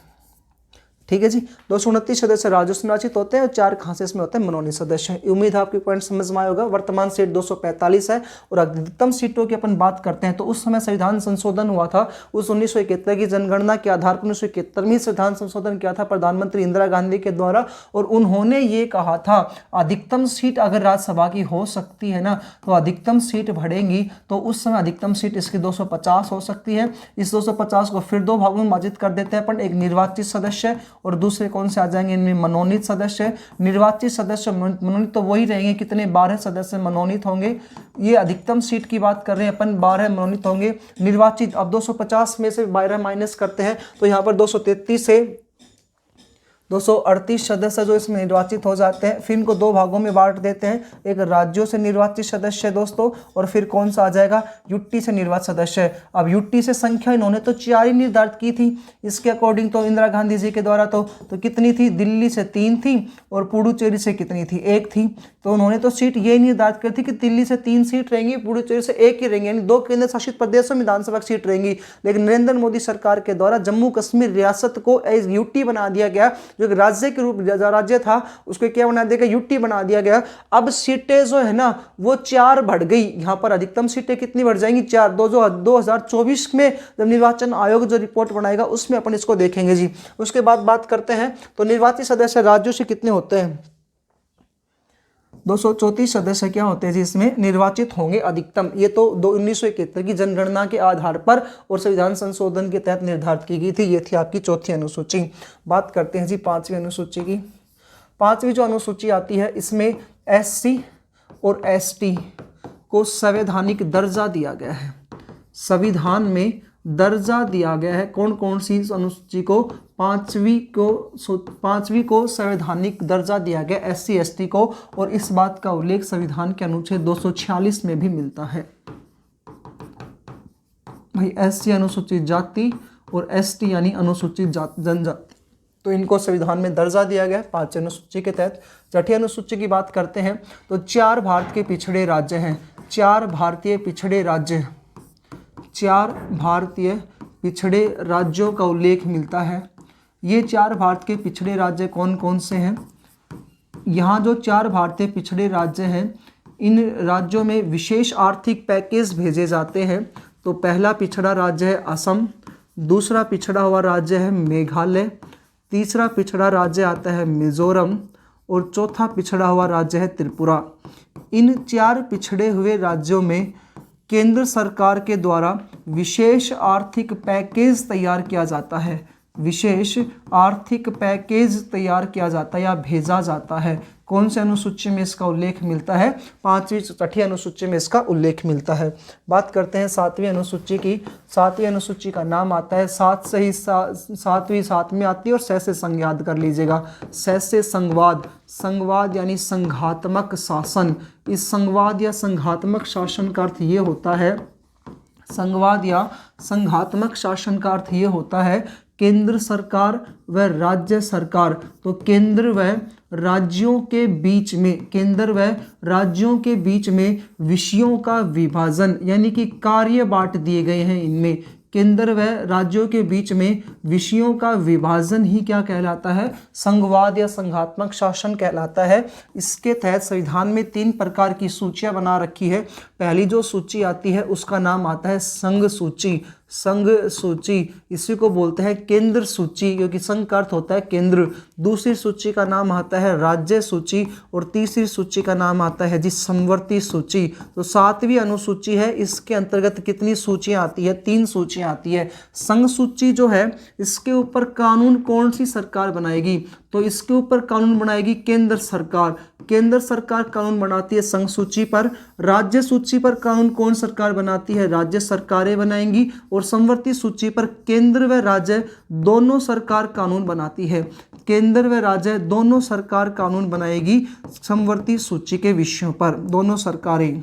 ठीक है जी। 229 सदस्य राज्यों से निर्वाचित होते हैं और 4 कहाँ से इसमें होते हैं? मनोनीत सदस्य। उम्मीद है आपकी पॉइंट समझ में आया होगा। वर्तमान सीट 245 है और अधिकतम सीटों की अपन बात करते हैं तो उस समय संविधान संशोधन हुआ था। उस 1971 की जनगणना के आधार पर 1971 संविधान संशोधन किया था प्रधानमंत्री इंदिरा गांधी के द्वारा। और उन्होंने ये कहा था अधिकतम सीट अगर राज्यसभा की हो सकती है ना, तो अधिकतम सीट बढ़ेंगी। तो उस समय अधिकतम सीट इसकी 250 हो सकती है। इस 250 को फिर 2 भागों में विभाजित कर देते हैं अपन। एक निर्वाचित सदस्य और दूसरे कौन से आ जाएंगे इनमें मनोनीत सदस्य। निर्वाचित सदस्य मनोनीत तो वही रहेंगे, कितने 12 सदस्य मनोनीत होंगे। ये अधिकतम सीट की बात कर रहे हैं अपन, 12 मनोनीत होंगे। निर्वाचित, अब 250 में से 12 माइनस करते हैं तो यहाँ पर 233 से 238 सदस्य जो इसमें निर्वाचित हो जाते हैं। फिर इनको दो भागों में बांट देते हैं, एक राज्यों से निर्वाचित सदस्य दोस्तों, और फिर कौन सा आ जाएगा, यूटी से निर्वाचित सदस्य। अब यूटी से संख्या इन्होंने तो 4 ही निर्धारित की थी इसके अकॉर्डिंग, तो इंदिरा गांधी जी के द्वारा तो कितनी थी, दिल्ली से 3 थी और पुडुचेरी से कितनी थी, 1 थी। तो उन्होंने तो सीट ये निर्धारित की थी कि दिल्ली से 3 सीट रहेंगी, पुडुचेरी से 1 ही रहेंगी, यानी 2 केंद्र शासित प्रदेशों में विधानसभा सीट रहेंगी। लेकिन नरेंद्र मोदी सरकार के द्वारा जम्मू कश्मीर रियासत को एज यूटी बना दिया गया, जो राज्य के रूप राज्य था उसको क्या बना दिया गया, यूटी बना दिया गया। अब सीटें जो है ना वो 4 बढ़ गई, यहाँ पर अधिकतम सीटें कितनी बढ़ जाएंगी, 4। 2024 में जब निर्वाचन आयोग जो रिपोर्ट बनाएगा उसमें अपन इसको देखेंगे जी। उसके बाद बात करते हैं तो निर्वाचित सदस्य राज्यों से कितने होते हैं, 234 सदस्य क्या होते हैं जी इसमें निर्वाचित होंगे अधिकतम। ये तो 1971 की जनगणना के आधार पर और संविधान संशोधन के तहत निर्धारित की गई थी। ये थी आपकी चौथी अनुसूची। बात करते हैं जी 5वीं अनुसूची की। 5वीं जो अनुसूची आती है इसमें SC और ST को संवैधानिक दर्जा दिया गया है, संविधान में दर्जा दिया गया है। कौन कौन सी अनुसूची को, 5वीं को संवैधानिक दर्जा दिया गया SC ST को, और इस बात का उल्लेख संविधान के अनुच्छेद 246 में भी मिलता है। भाई SC अनुसूचित जाति और ST यानी अनुसूचित जनजाति, तो इनको संविधान में दर्जा दिया गया 5 अनुसूची के तहत। 6ठी अनुसूची की बात करते हैं तो 4 भारत के पिछड़े राज्य हैं, 4 भारतीय पिछड़े राज्य, 4 भारतीय पिछड़े राज्यों का उल्लेख मिलता है। ये 4 भारत के पिछड़े राज्य कौन कौन से हैं, यहाँ जो 4 भारतीय पिछड़े राज्य हैं इन राज्यों में विशेष आर्थिक पैकेज भेजे जाते हैं। तो पहला पिछड़ा राज्य है असम, दूसरा पिछड़ा हुआ राज्य है मेघालय, तीसरा पिछड़ा राज्य आता है मिजोरम और चौथा पिछड़ा हुआ राज्य है त्रिपुरा। इन 4 पिछड़े हुए राज्यों में केंद्र सरकार के द्वारा विशेष आर्थिक पैकेज तैयार किया जाता है, विशेष आर्थिक पैकेज तैयार किया जाता है या भेजा जाता है। कौन से अनुसूची में इसका उल्लेख मिलता है, 5वीं 6ठी अनुसूची में इसका उल्लेख मिलता है। बात करते हैं 7वीं अनुसूची की। 7वीं अनुसूची का नाम आता है 7 से ही 7वीं 7 में आती है और 6 से संघ याद कर लीजिएगा, 6 से संघवाद। संघवाद यानी संघात्मक शासन। इस संघवाद या संघात्मक शासन का अर्थ ये होता है, संघवाद या संघात्मक शासन का अर्थ ये होता है केंद्र सरकार व राज्य सरकार, तो केंद्र व राज्यों के बीच में, केंद्र व राज्यों के बीच में विषयों का विभाजन यानी कि कार्य बांट दिए गए हैं। इनमें केंद्र व राज्यों के बीच में विषयों का विभाजन ही क्या कहलाता है, संघवाद या संघात्मक शासन कहलाता है। इसके तहत संविधान में 3 प्रकार की सूचियां बना रखी है। पहली जो सूची आती है उसका नाम आता है संघ सूची, संघ सूची, इसी को बोलते हैं केंद्र सूची क्योंकि संघ का अर्थ होता है केंद्र। दूसरी सूची का नाम आता है राज्य सूची और तीसरी सूची का नाम आता है जी समवर्ती सूची। तो 7वीं अनुसूची है, इसके अंतर्गत कितनी सूचियां आती है, 3 सूचियां आती है। संघ सूची जो है इसके ऊपर कानून कौन सी सरकार बनाएगी, तो इसके ऊपर कानून बनाएगी केंद्र सरकार। केंद्र सरकार कानून बनाती है संघ सूची पर। राज्य सूची पर कानून कौन सरकार बनाती है, राज्य सरकारें बनाएंगी। और समवर्ती सूची पर केंद्र व राज्य दोनों सरकार कानून बनाती है, केंद्र व राज्य दोनों सरकार कानून बनाएगी समवर्ती सूची के विषयों पर, दोनों सरकारें।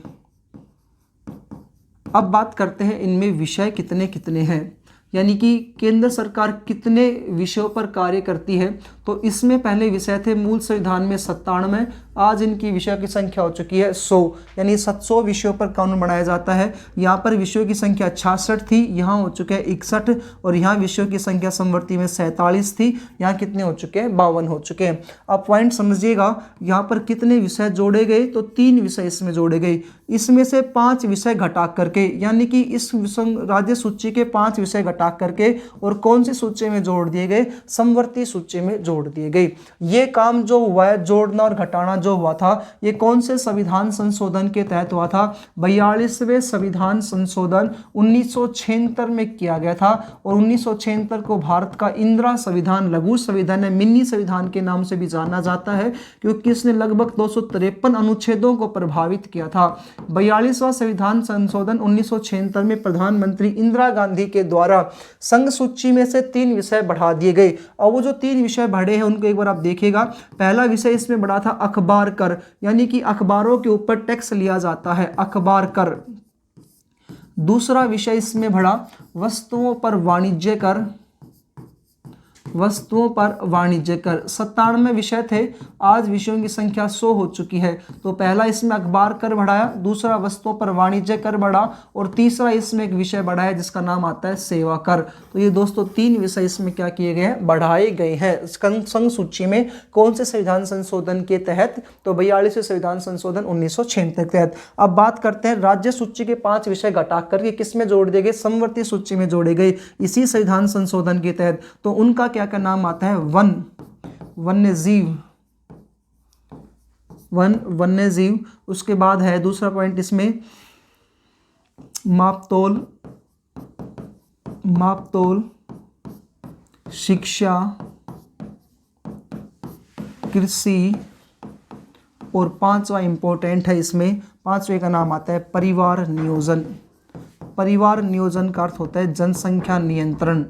अब बात करते हैं इनमें विषय कितने कितने हैं, यानी कि केंद्र सरकार कितने विषयों पर कार्य करती है। तो इसमें पहले विषय थे मूल संविधान में 97, आज इनकी विषयों की संख्या हो चुकी है 100, यानी 700 विषयों पर कानून बनाया जाता है। यहाँ पर विषयों की संख्या 66 थी, यहाँ हो चुके हैं 61, और यहाँ विषयों की संख्या समवर्ती में 47 थी, यहाँ कितने हो चुके हैं, 52 हो चुके हैं। अब पॉइंट समझिएगा, यहाँ पर कितने विषय जोड़े गए, तो 3 विषय इसमें जोड़े गए। इसमें से 5 विषय घटा करके, यानी कि इस राज्य सूची के 5 विषय घटा करके और कौन सी सूची में जोड़ दिए गए, समवर्ती सूची में जोड़ जोड़ दिए गए। ये काम जो हुआ है, जोड़ना और घटाना जो हुआ था, ये कौन से संविधान संशोधन के तहत हुआ था? 42वें संविधान संशोधन 1976 में किया गया था। और 1976 को भारत का इंदिरा संविधान, लघु संविधान, मिनी संविधान के नाम से भी जाना जाता है, क्योंकि इसने लगभग 253 अनुच्छेदों को प्रभावित किया था। 42वां संविधान संशोधन 1976 में प्रधानमंत्री इंदिरा गांधी के द्वारा संघ सूची में से 3 विषय बढ़ा दिए गए। और वो जो 3 विषय बढ़े हैं उनको एक बार आप देखिएगा। पहला विषय इसमें बढ़ा था अखबार कर, यानी कि अखबारों के ऊपर टैक्स लिया जाता है, अखबार कर। दूसरा विषय इसमें बढ़ा वस्तुओं पर वाणिज्य कर, वस्तुओं पर वाणिज्य कर। 97 विषय थे, आज विषयों की संख्या 100 हो चुकी है। तो पहला इसमें अखबार कर बढ़ाया, दूसरा वस्तुओं पर वाणिज्य कर बढ़ा, और तीसरा इसमें एक विषय बढ़ा है जिसका नाम आता है सेवा कर। तो ये दोस्तों 3 विषय इसमें क्या किए गए हैं? बढ़ाए गए हैं संघ सूची में। कौन से संविधान संशोधन के तहत? तो 42वें संविधान संशोधन 1976 के तहत। अब बात करते हैं राज्य सूची के 5 विषय घटा करके किस में जोड़ दिए गए? समवर्ती सूची में जोड़े गए इसी संविधान संशोधन के तहत। तो उनका क्या का नाम आता है? वन्यजीव, वन्यजीव। उसके बाद है दूसरा पॉइंट इसमें मापतोल, शिक्षा, कृषि, और 5वां इंपॉर्टेंट है इसमें, 5वें का नाम आता है परिवार नियोजन। परिवार नियोजन का अर्थ होता है जनसंख्या नियंत्रण।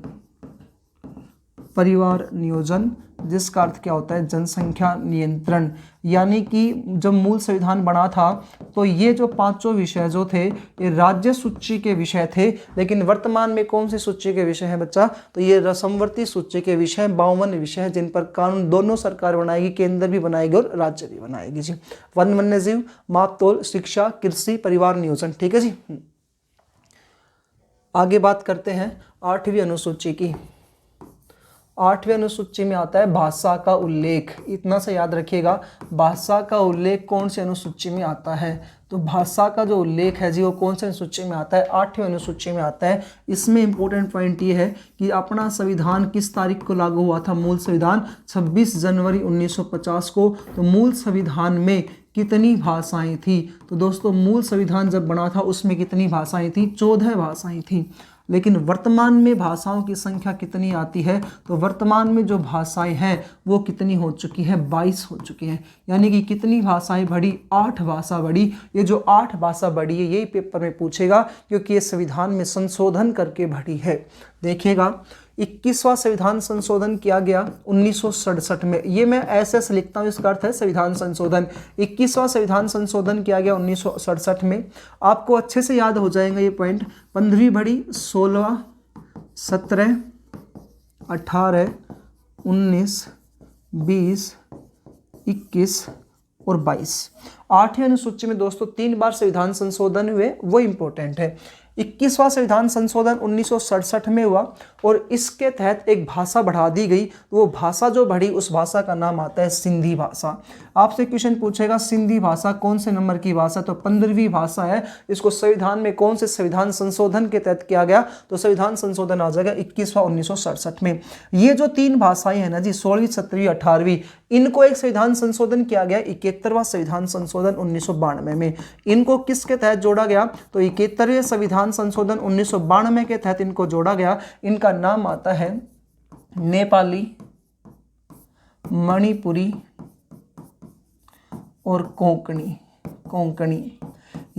परिवार नियोजन जिसका अर्थ क्या होता है? जनसंख्या नियंत्रण। यानी कि जब मूल संविधान बना था तो ये जो 5 विषय जो थे ये राज्य सूची के विषय थे, लेकिन वर्तमान में कौन सी सूची के विषय हैं बच्चा? तो ये समवर्ती सूची के विषय 52 विषय हैं जिन पर कानून दोनों सरकार बनाएगी, केंद्र भी बनाएगी और राज्य भी बनाएगी जी। वन्यजीव, मापतोल, शिक्षा, कृषि, परिवार नियोजन। ठीक है जी। आगे बात करते हैं 8वीं अनुसूची की। 8वें अनुसूची में आता है भाषा का उल्लेख। इतना सा याद रखिएगा, भाषा का उल्लेख कौन सी अनुसूची में आता है? तो भाषा का जो उल्लेख है जी वो कौन सी अनुसूची में आता है? 8वें अनुसूची में आता है। इसमें इंपॉर्टेंट पॉइंट ये है कि अपना संविधान किस तारीख को लागू हुआ था? मूल संविधान 26 जनवरी 1950 को। तो मूल संविधान में कितनी भाषाएं थी? तो दोस्तों मूल संविधान जब बना था उसमें कितनी भाषाएं थी? 14 भाषाएं थी। लेकिन वर्तमान में भाषाओं की संख्या कितनी आती है? तो वर्तमान में जो भाषाएं हैं वो कितनी हो चुकी है? 22 हो चुकी हैं। यानी कि कितनी भाषाएं बढ़ी? 8 भाषा बढ़ी। ये जो 8 भाषा बढ़ी है यही पेपर में पूछेगा, क्योंकि ये संविधान में संशोधन करके बढ़ी है। देखिएगा 21वां संविधान संशोधन किया गया 1967 में। ये मैं ऐसे लिखता हूँ, इसका अर्थ है संविधान संशोधन। 21वां संविधान संशोधन किया गया 1967 में। आपको अच्छे से याद हो जाएगा ये पॉइंट। 15वीं बढ़ी 16, 17, 18, 19, 20, 21 और 22। 8वीं अनुसूची में दोस्तों 3 बार संविधान संशोधन हुए, वो इंपॉर्टेंट है। 21वां संविधान संशोधन 1967 में हुआ और इसके तहत एक भाषा बढ़ा दी गई। वो भाषा जो बढ़ी उस भाषा का नाम आता है सिंधी भाषा। आपसे क्वेश्चन पूछेगा सिंधी भाषा कौन से नंबर की भाषा? तो 15वीं भाषा है। इसको संविधान में कौन से संविधान संशोधन के तहत किया गया? तो संविधान संशोधन आ जाएगा 21वां 1967 में। ये जो 3 भाषाएं हैं ना जी, 16वीं, 17वीं, 18वीं, इनको एक संविधान संशोधन किया गया 71वां संविधान संशोधन 1992 में। इनको किसके तहत जोड़ा गया? तो 71वें संविधान संशोधन 1992 के तहत इनको जोड़ा गया। इनका नाम आता है नेपाली, मणिपुरी और कोंकणी।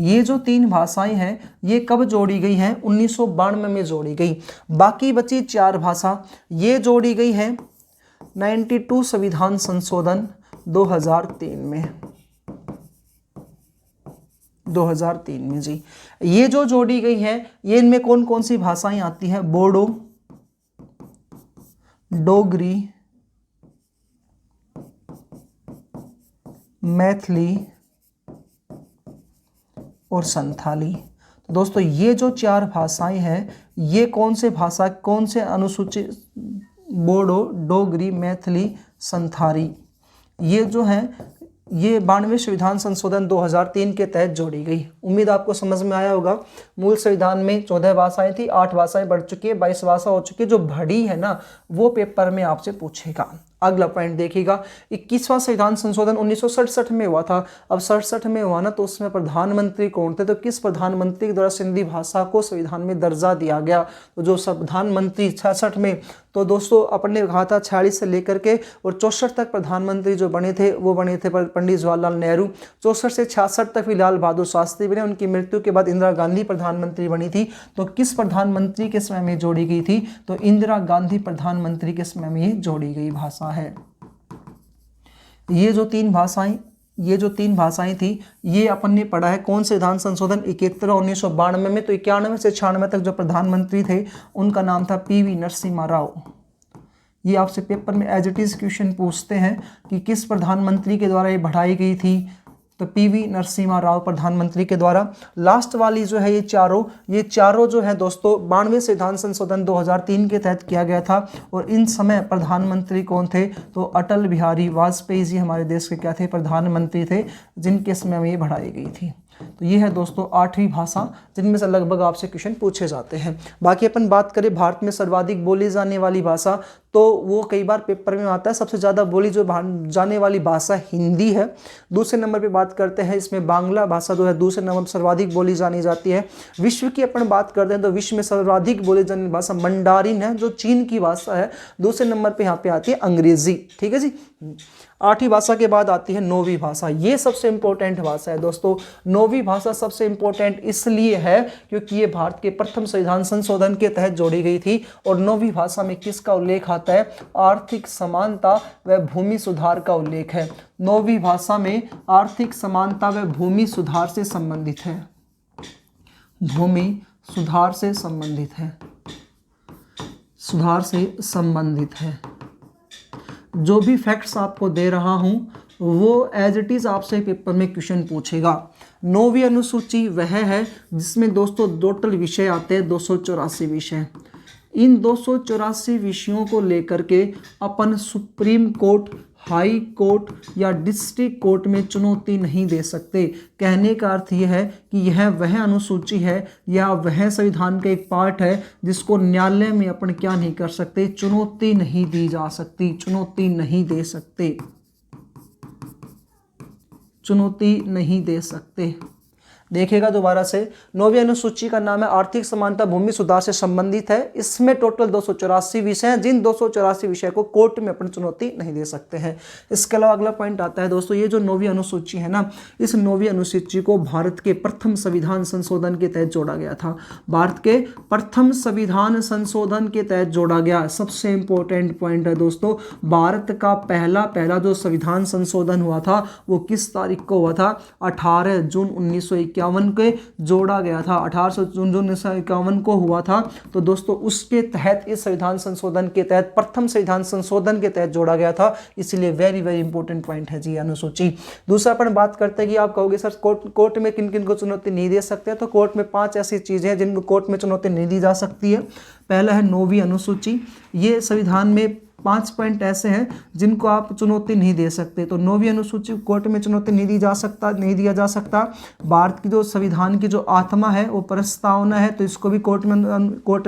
ये जो 3 भाषाएं हैं ये कब जोड़ी गई हैं? 1992 में जोड़ी गई। बाकी बची 4 भाषा ये जोड़ी गई है 92 संविधान संशोधन 2003 में। 2003 में जी ये जो जोड़ी गई है, ये इनमें कौन कौन सी भाषाएं आती हैं? बोडो, डोगरी, मैथिली और संथाली। तो दोस्तों ये जो 4 भाषाएं हैं ये कौन से भाषा, कौन से अनुसूची? बोडो, डोगरी, मैथिली, संथाली। ये जो है ये 92वें संविधान संशोधन 2003 के तहत जोड़ी गई। उम्मीद आपको समझ में आया होगा। मूल संविधान में 14 भाषाएं थी, 8 भाषाएं बढ़ चुकी है, 22 भाषा हो चुकी है। जो बढ़ी है ना वो पेपर में आपसे पूछेगा। अगला पॉइंट देखिएगा, 21वां संविधान संशोधन 1967 में हुआ था। अब 67 में हुआ ना, तो उसमें प्रधानमंत्री कौन थे? तो किस प्रधानमंत्री के द्वारा सिंधी भाषा को संविधान में दर्जा दिया गया? तो जो प्रधानमंत्री 66 में, तो दोस्तों अपन ने कहा था 46 से लेकर के और 64 तक प्रधानमंत्री जो बने थे वो बने थे पंडित जवाहरलाल नेहरू। 64 से 66 तक भी लाल बहादुर शास्त्री बने। उनकी मृत्यु के बाद इंदिरा गांधी प्रधानमंत्री बनी थी। तो किस प्रधानमंत्री के समय में जोड़ी गई थी? तो इंदिरा गांधी प्रधानमंत्री के समय में ये जोड़ी गई भाषा है। ये जो तीन भाषाएं थी ये अपन ने पढ़ा है। कौन से संविधान संशोधन? 71 1992 में। तो 91 से 96 तक जो प्रधानमंत्री थे उनका नाम था PV नरसिम्हा राव। ये आपसे पेपर में एज इट इज क्वेश्चन पूछते हैं कि किस प्रधानमंत्री के द्वारा ये बढ़ाई गई थी? तो PV नरसिम्हा राव प्रधानमंत्री के द्वारा। लास्ट वाली जो है ये चारों जो है दोस्तों 92वें संविधान संशोधन 2003 के तहत किया गया था। और इन समय प्रधानमंत्री कौन थे? तो अटल बिहारी वाजपेयी जी हमारे देश के क्या थे? प्रधानमंत्री थे, जिनके समय में ये बढ़ाई गई थी। तो ये है दोस्तों 8वीं भाषा, जिनमें से लगभग आपसे क्वेश्चन पूछे जाते हैं। बाकी अपन बात करें भारत में सर्वाधिक बोली जाने वाली भाषा, तो वो कई बार पेपर में आता है। सबसे ज़्यादा बोली जो जाने वाली भाषा हिंदी है। दूसरे नंबर पे बात करते हैं, इसमें बांग्ला भाषा जो है दूसरे नंबर पर सर्वाधिक बोली जानी जाती है। विश्व की अपन बात करते हैं तो विश्व में सर्वाधिक बोली जाने वाली भाषा मंडारिन है, जो चीन की भाषा है। दूसरे नंबर पे यहाँ पे आती है अंग्रेजी। ठीक है जी। 8वीं भाषा के बाद आती है 9वीं भाषा। ये सबसे इंपॉर्टेंट भाषा है दोस्तों। 9वीं भाषा सबसे इंपॉर्टेंट इसलिए है क्योंकि ये भारत के प्रथम संविधान संशोधन के तहत जोड़ी गई थी। और 9वीं भाषा में किसका उल्लेख आता है? आर्थिक समानता व भूमि सुधार का उल्लेख है। 9वीं भाषा में आर्थिक समानता व भूमि सुधार से संबंधित है। भूमि सुधार से संबंधित है। सुधार से संबंधित है। जो भी फैक्ट्स आपको दे रहा हूं वो एज इट इज आपसे पेपर में क्वेश्चन पूछेगा। 9वीं अनुसूची वह है जिसमें दोस्तों टोटल विषय आते हैं 284 विषय। इन 284 विषयों को लेकर के अपन सुप्रीम कोर्ट, हाई कोर्ट या डिस्ट्रिक्ट कोर्ट में चुनौती नहीं दे सकते। कहने का अर्थ यह है कि यह वह अनुसूची है या वह संविधान का एक पार्ट है जिसको न्यायालय में अपन क्या नहीं कर सकते? चुनौती नहीं दी जा सकती, चुनौती नहीं दे सकते, चुनौती नहीं दे सकते। देखिएगा दोबारा से, 9वीं अनुसूची का नाम है आर्थिक समानता भूमि सुधार से संबंधित है। इसमें टोटल 284 विषय हैं, जिन 284 विषय को कोर्ट में अपन चुनौती नहीं दे सकते हैं। इसके अलावा अगला पॉइंट आता है दोस्तों, ये जो 9वीं अनुसूची है ना, इस 9वीं अनुसूची को भारत के प्रथम संविधान संशोधन के तहत जोड़ा गया था। भारत के प्रथम संविधान संशोधन के तहत जोड़ा गया। सबसे इंपॉर्टेंट पॉइंट है दोस्तों, भारत का पहला जो संविधान संशोधन हुआ था वो किस तारीख को हुआ था? 18 जून 1951 के जोड़ा गया था। 18 जून 1951 को हुआ था। तो दोस्तों उसके तहत इस संविधान संशोधन के तहत प्रथम संविधान संशोधन के तहत जोड़ा गया था। इसलिए वेरी वेरी इंपॉर्टेंट पॉइंट है जी अनुसूची। दूसरा अपन बात करते हैं कि आप कहोगे सर कोर्ट में किन किन को चुनौती नहीं दे सकते? तो कोर्ट में 5 ऐसी चीजें हैं जिनको कोर्ट में चुनौती नहीं दी जा सकती है। पहला है 9वीं अनुसूची। ये संविधान में 5 पॉइंट ऐसे हैं जिनको आप चुनौती नहीं दे सकते। तो 9वीं अनुसूची कोर्ट में चुनौती नहीं दिया जा सकता। भारत की जो संविधान की जो आत्मा है वो प्रस्तावना है, तो इसको भी कोर्ट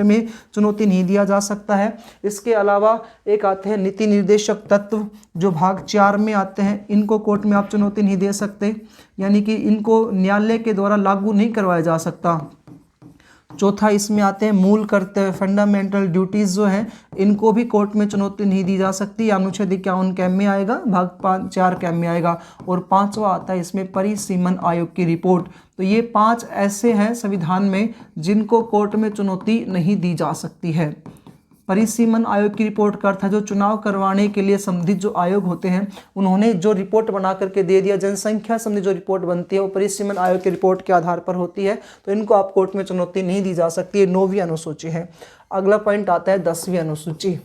में चुनौती नहीं दिया जा सकता है। इसके अलावा एक आते हैं नीति निर्देशक तत्व, जो भाग 4 में आते हैं। इनको कोर्ट में आप चुनौती नहीं दे सकते, यानी कि इनको न्यायालय के द्वारा लागू नहीं करवाया जा सकता। चौथा इसमें आते हैं मूल कर्तव्य, फंडामेंटल ड्यूटीज जो हैं, इनको भी कोर्ट में चुनौती नहीं दी जा सकती। अनुच्छेद 51 कैम में आएगा, भाग 4 कैम में आएगा। और 5वां आता है इसमें परिसीमन आयोग की रिपोर्ट। तो ये 5 ऐसे हैं संविधान में जिनको कोर्ट में चुनौती नहीं दी जा सकती है। परिसीमन आयोग की रिपोर्ट का अर्थ है जो चुनाव करवाने के लिए संबंधित जो आयोग होते हैं उन्होंने जो रिपोर्ट बना करके दे दिया, जनसंख्या संबंधी जो रिपोर्ट बनती है वो परिसीमन आयोग की रिपोर्ट के आधार पर होती है। तो इनको आप कोर्ट में चुनौती नहीं दी जा सकती है। 9वीं अनुसूची है। अगला पॉइंट आता है 10वीं अनुसूची।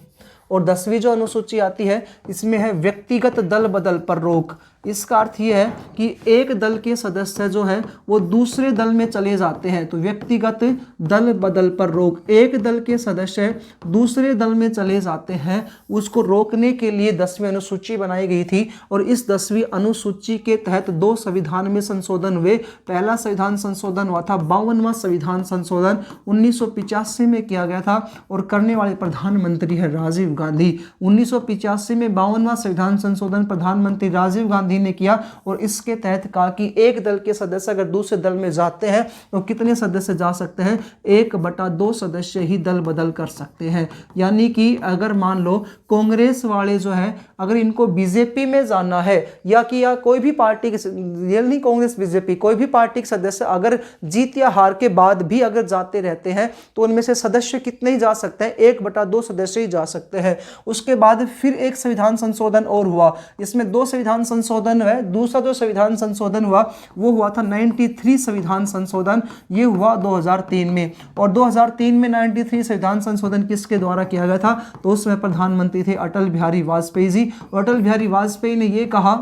और 10वीं जो अनुसूची आती है इसमें है व्यक्तिगत दल बदल पर रोक। इसका अर्थ ये है कि एक दल के सदस्य जो है वो दूसरे दल में चले जाते हैं, तो व्यक्तिगत दल बदल पर रोक। एक दल के सदस्य दूसरे दल में चले जाते हैं, उसको रोकने के लिए 10वीं अनुसूची बनाई गई थी और इस 10वीं अनुसूची के तहत 2 संविधान में संशोधन हुए। पहला संविधान संशोधन हुआ था 52वां संविधान संशोधन 1985 में किया गया था और करने वाले प्रधानमंत्री है राजीव गांधी। 1985 में 52वां संविधान संशोधन प्रधानमंत्री राजीव गांधी ने किया और इसके तहत कहा कि एक दल के सदस्य अगर दूसरे दल में जाते हैं तो कितने सदस्य जा सकते हैं, 1/2 सदस्य ही दल बदल कर सकते हैं। यानी कि अगर मान लो कांग्रेस वाले जो है अगर इनको बीजेपी में जाना है या कोई भी पार्टी के, रियल नहीं कांग्रेस बीजेपी, कोई भी पार्टी के सदस्य अगर जीत या हार के बाद भी अगर जाते रहते हैं तो उनमें से सदस्य कितने ही जा सकते हैं, 1/2 सदस्य ही जा सकते हैं। उसके बाद फिर एक संविधान संशोधन और हुआ, इसमें 2 संविधान संशोधन हुए। दूसरा जो संविधान संशोधन हुआ वो हुआ था 93 संविधान संशोधन, ये हुआ 2003 में। और 2003 में 93 संविधान संशोधन किसके द्वारा किया गया था, तो उसमें प्रधानमंत्री थे अटल बिहारी वाजपेयी जी। अटल बिहारी वाजपेयी ने ये कहा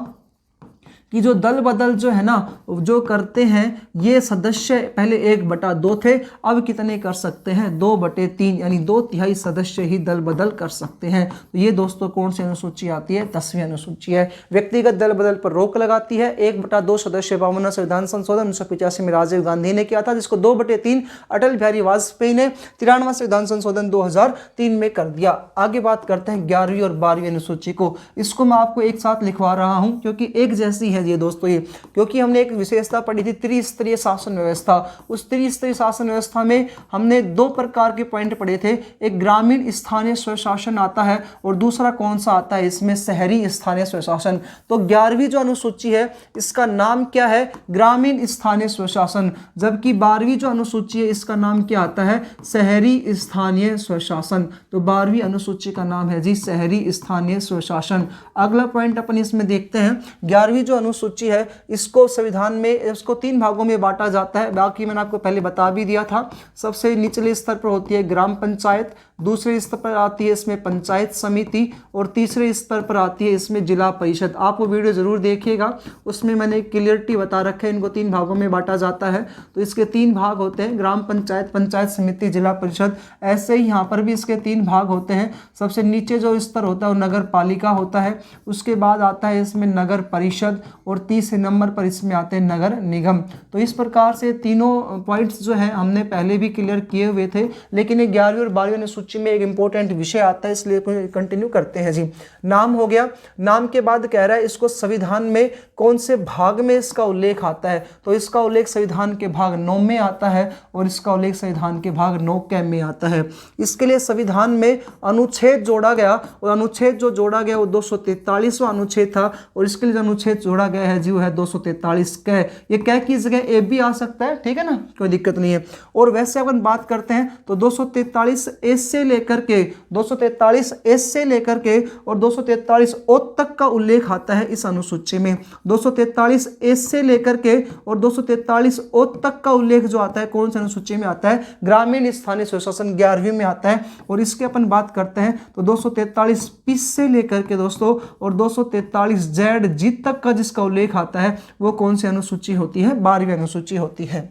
कि जो दल बदल जो है ना जो करते हैं ये सदस्य पहले 1/2 थे, अब कितने कर सकते हैं, 2/3, यानी 2/3 सदस्य ही दल बदल कर सकते हैं। तो ये दोस्तों कौन सी अनुसूची आती है, 10वीं अनुसूची है। व्यक्तिगत दल बदल पर रोक लगाती है। 1/2 सदस्य 52वां संविधान संशोधन 1985 में राजीव गांधी ने किया था, जिसको 2/3 अटल बिहारी वाजपेयी ने 93वां संविधान संशोधन 2003 में कर दिया। आगे बात करते हैं 11वीं और 12वीं अनुसूची को। इसको मैं आपको एक साथ लिखवा रहा हूं क्योंकि एक जैसी है ये दोस्तों, ये क्योंकि हमने एक विशेषता पढ़ी थी त्रिस्तरीय शासन व्यवस्था। उस त्रिस्तरीय शासन व्यवस्था में हमने 2 प्रकार के पॉइंट पढ़े थे, एक ग्रामीण स्थानीय स्वशासन आता है और दूसरा कौन सा आता है इसमें, शहरी स्थानीय स्वशासन। तो 11वीं जो अनुसूची है इसका नाम क्या है, ग्रामीण स्थानीय स्वशासन, जबकि 12वीं जो अनुसूची है इसका नाम क्या आता है, शहरी स्थानीय स्वशासन। तो 12वीं अनुसूची का नाम है जी शहरी स्थानीय स्वशासन। अगला पॉइंट अपन इसमें देखते हैं, 11वीं जो अनुसूची है इसको संविधान में इसको 3 भागों में बांटा जाता है। बाकी मैंने आपको पहले बता भी दिया था। सबसे निचले स्तर पर होती है ग्राम पंचायत, दूसरे स्तर पर आती है इसमें पंचायत समिति और तीसरे स्तर पर आती है इसमें जिला परिषद। आप वो वीडियो जरूर देखिएगा, उसमें मैंने क्लियरिटी बता रखा है, इनको 3 भागों में बांटा जाता है। तो इसके 3 भाग होते हैं, ग्राम पंचायत, पंचायत समिति, जिला परिषद। ऐसे ही यहाँ पर भी इसके 3 भाग होते हैं। सबसे नीचे जो स्तर होता है वो नगर पालिका होता है, उसके बाद आता है इसमें नगर परिषद और तीसरे नंबर पर इसमें आते हैं नगर निगम। तो इस प्रकार से तीनों पॉइंट्स जो है हमने पहले भी क्लियर किए हुए थे, लेकिन ये 11वीं और 12वीं अनुसूची में एक इंपॉर्टेंट विषय आता है, इसलिए कंटिन्यू करते हैं जी। नाम हो गया, नाम के बाद कह रहा है इसको संविधान में कौन से भाग में इसका उल्लेख आता है, तो इसका उल्लेख संविधान के भाग 9 में आता है और इसका उल्लेख संविधान के भाग 9 में आता है। इसके लिए संविधान में अनुच्छेद जोड़ा गया और अनुच्छेद जो जोड़ा गया वो 243वां अनुच्छेद था और इसके लिए जो अनुच्छेद जोड़ा गया है जी वो है 243 क। ये क की जगह ए भी आ सकता है, ठीक है ना, कोई दिक्कत नहीं है। और वैसे अपन बात करते हैं तो 243 एस से लेकर के 243 एस से लेकर के और 243 ओ तक का उल्लेख आता है इस अनुसूची में। 243 एस से लेकर के और 243 ओ तक का उल्लेख जो आता है कौन सी अनुसूची में आता है, ग्रामीण स्थानीय स्वशासन 11वीं में आता है। और इसके अपन बात करते हैं तो 243 पी से लेकर के दोस्तों और 243 जेड जी तक का जिसका उल्लेख आता है वो कौन सी अनुसूची होती है, 12वीं अनुसूची होती है।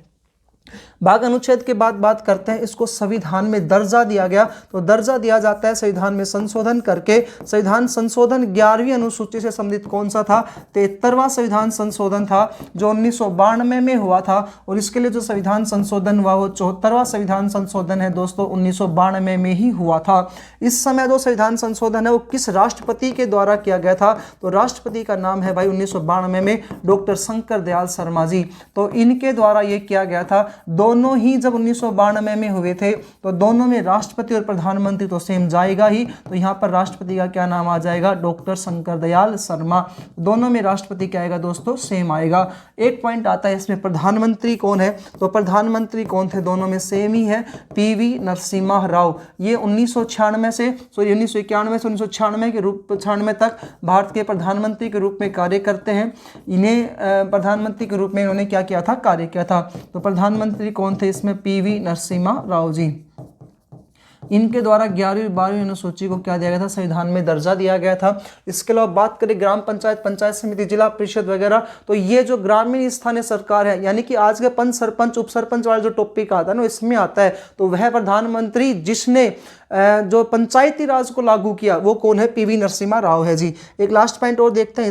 भाग अनुच्छेद के बाद बात करते हैं इसको संविधान में दर्जा दिया गया, तो दर्जा दिया जाता है संविधान में संशोधन करके। संविधान संशोधन 11वीं अनुसूची से संबंधित कौन सा था, 73वां संविधान संशोधन था जो 1992 में हुआ था। और इसके लिए जो संविधान संशोधन हुआ वो 74वां संविधान संशोधन है दोस्तों, 1992 में ही हुआ था। इस समय जो संविधान संशोधन है वो किस राष्ट्रपति के द्वारा किया गया था, तो राष्ट्रपति का नाम है भाई 1992 में डॉक्टर शंकर दयाल शर्मा जी। तो इनके द्वारा ये किया गया था। दोनों ही जब 1992 में हुए थे तो दोनों में राष्ट्रपति और प्रधानमंत्री तो सेम जाएगा ही, तो यहाँ पर राष्ट्रपति का क्या नाम आ जाएगा, डॉक्टर शंकर दयाल शर्मा। दोनों में राष्ट्रपति क्या आएगा दोस्तों, सेम आएगा। एक पॉइंट आता है इसमें प्रधानमंत्री कौन है, तो प्रधानमंत्री कौन थे, दोनों में सेम ही है, पीवी नरसिम्हा राव। ये 1991 से 1996 के रूप 96 तक भारत के प्रधानमंत्री के रूप में कार्य करते हैं। इन्हें प्रधानमंत्री के रूप में इन्होंने क्या किया था, कार्य किया था। तो प्रधानमंत्री कौन थे इसमें, पीवी नरसिम्हा राव जी। इनके द्वारा 11वीं 12वीं अनुसूची को क्या दिया गया था, संविधान में दर्जा दिया गया था। इसके अलावा बात करें ग्राम पंचायत, पंचायत समिति, जिला परिषद वगैरह, तो ये जो ग्रामीण स्थानीय सरकार है, यानी कि आज के पंच, सरपंच, उप सरपंच वाला जो टॉपिक आता है ना, इसमें आता है। तो वह प्रधानमंत्री जिसने जो पंचायती राज को लागू किया वो कौन है, पीवी नरसिम्हा राव है जी। एक लास्ट पॉइंट और देखते हैं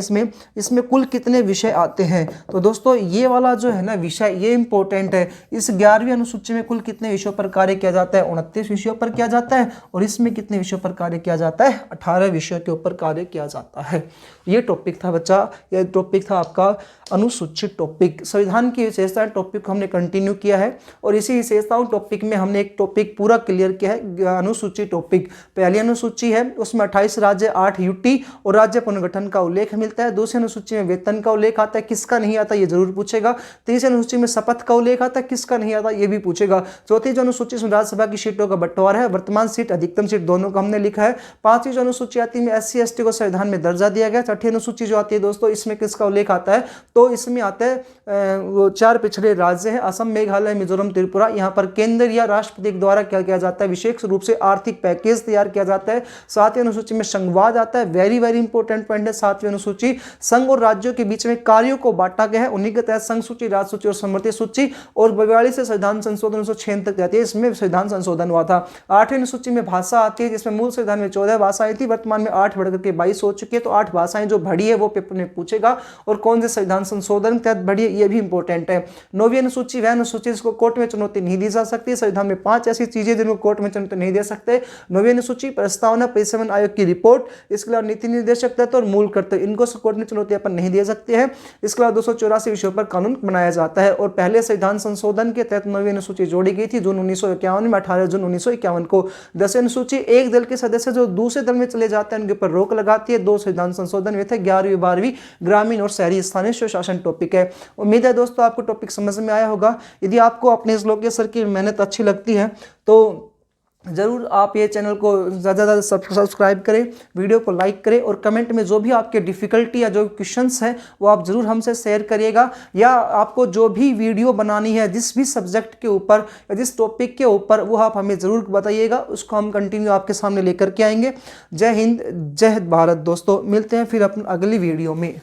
इसमें कुल कितने विषय आते हैं। तो दोस्तों ये वाला जो है ना विषय, ये इंपॉर्टेंट है। इस 11वीं अनुसूची में कुल कितने विषयों पर कार्य किया जाता है, 29 विषयों पर किया जाता है। और इसमें कितने विषयों पर कार्य किया जाता है, 18 विषयों के ऊपर कार्य किया जाता है। ये टॉपिक था बच्चा, ये टॉपिक था आपका अनुसूचित टॉपिक। संविधान की विशेषताएं टॉपिक को हमने कंटिन्यू किया है और इसी विशेषताओं टॉपिक में हमने एक टॉपिक पूरा क्लियर किया है, अनुसूची टॉपिक। पहली अनुसूची है उसमें 28 राज्य, 8 यूटी और राज्य पुनर्गठन का उल्लेख मिलता है। दूसरी अनुसूची में वेतन का उल्लेख आता है, किसका नहीं आता ये जरूर पूछेगा। तीसरी अनुसूची में शपथ का उल्लेख आता है, किसका नहीं आता ये भी पूछेगा। चौथी जो अनुसूची में राज्यसभा की सीटों का बंटवारा है, वर्तमान सीट, अधिकतम सीट दोनों का हमने लिखा है। पांचवी जो अनुसूची आती है SC ST को संविधान में दर्जा दिया गया। छठी अनुसूची जो आती है दोस्तों, इसमें किसका उल्लेख आता है, तो इसमें आता है वो 4 पिछड़े राज्य हैं, असम, मेघालय, मिजोरम, त्रिपुरा। यहाँ पर केंद्र या राष्ट्रपति के द्वारा क्या किया जाता है, विशेष रूप से आर्थिक पैकेज तैयार किया जाता है। सातवीं अनुसूची में संघवाद आता है, वेरी वेरी इंपॉर्टेंट पॉइंट है। सातवीं अनुसूची संघ और राज्यों के बीच में कार्यों को बांटा गया है, उन्हीं के तहत संघ सूची, राज्य सूची और समवर्ती सूची। और 42 से संविधान संशोधन 1906 तक जाती है, इसमें संविधान संशोधन हुआ था। आठवीं अनुसूची में भाषा आती है, जिसमें मूल संविधान में 14 भाषाएं थी, वर्तमान में 8 बढ़कर के 22 हो चुकी है। तो 8 भाषाएं जो बढ़ी है वो पेपर में पूछेगा, और कौन से संविधान संशोधन के तहत बढ़ी है ये भी इंपॉर्टेंट है। 9वीं अनुसूची वह अनुसूची जिसको कोर्ट में चुनौती नहीं दी जा सकती। संविधान में 5 ऐसी चीजें जिनको कोर्ट में चुनौती नहीं दे सकते। 9वीं अनुसूची प्रस्तावना, परिसमन आयोग की रिपोर्ट, इसके अलावा नीति निर्देशक तत्व और मूल कर्तव्य, इनको कोर्ट में चुनौती अपन नहीं दे सकते हैं। इसके अलावा 284 विषयों पर कानून बनाया जाता है। और पहले संविधान संशोधन के तहत 9वीं अनुसूची जोड़ी गई थी जून 1951 में, 18 जून 1951 को। 10वीं अनुसूची एक दल के सदस्य जो दूसरे दल में चले जाते हैं उनके ऊपर रोक लगाती है। 2 संविधान संशोधन हुए थे, 11वीं 12वीं ग्रामीण और शहरी स्थानीय स्वशासन टॉपिक है। उम्मीद है दोस्तों आपको टॉपिक समझ में आया होगा। यदि आपको अपने इस लोकेश सर की मेहनत अच्छी लगती है तो ज़रूर आप ये चैनल को ज़्यादा सब्सक्राइब करें, वीडियो को लाइक करें और कमेंट में जो भी आपके डिफ़िकल्टी या जो क्वेश्चंस हैं वो आप ज़रूर हमसे शेयर करिएगा। या आपको जो भी वीडियो बनानी है जिस भी सब्जेक्ट के ऊपर या जिस टॉपिक के ऊपर, वो आप हमें ज़रूर बताइएगा, उसको हम कंटिन्यू आपके सामने लेकर के आएंगे। जय हिंद, जय भारत दोस्तों, मिलते हैं फिर अपनी अगली वीडियो में।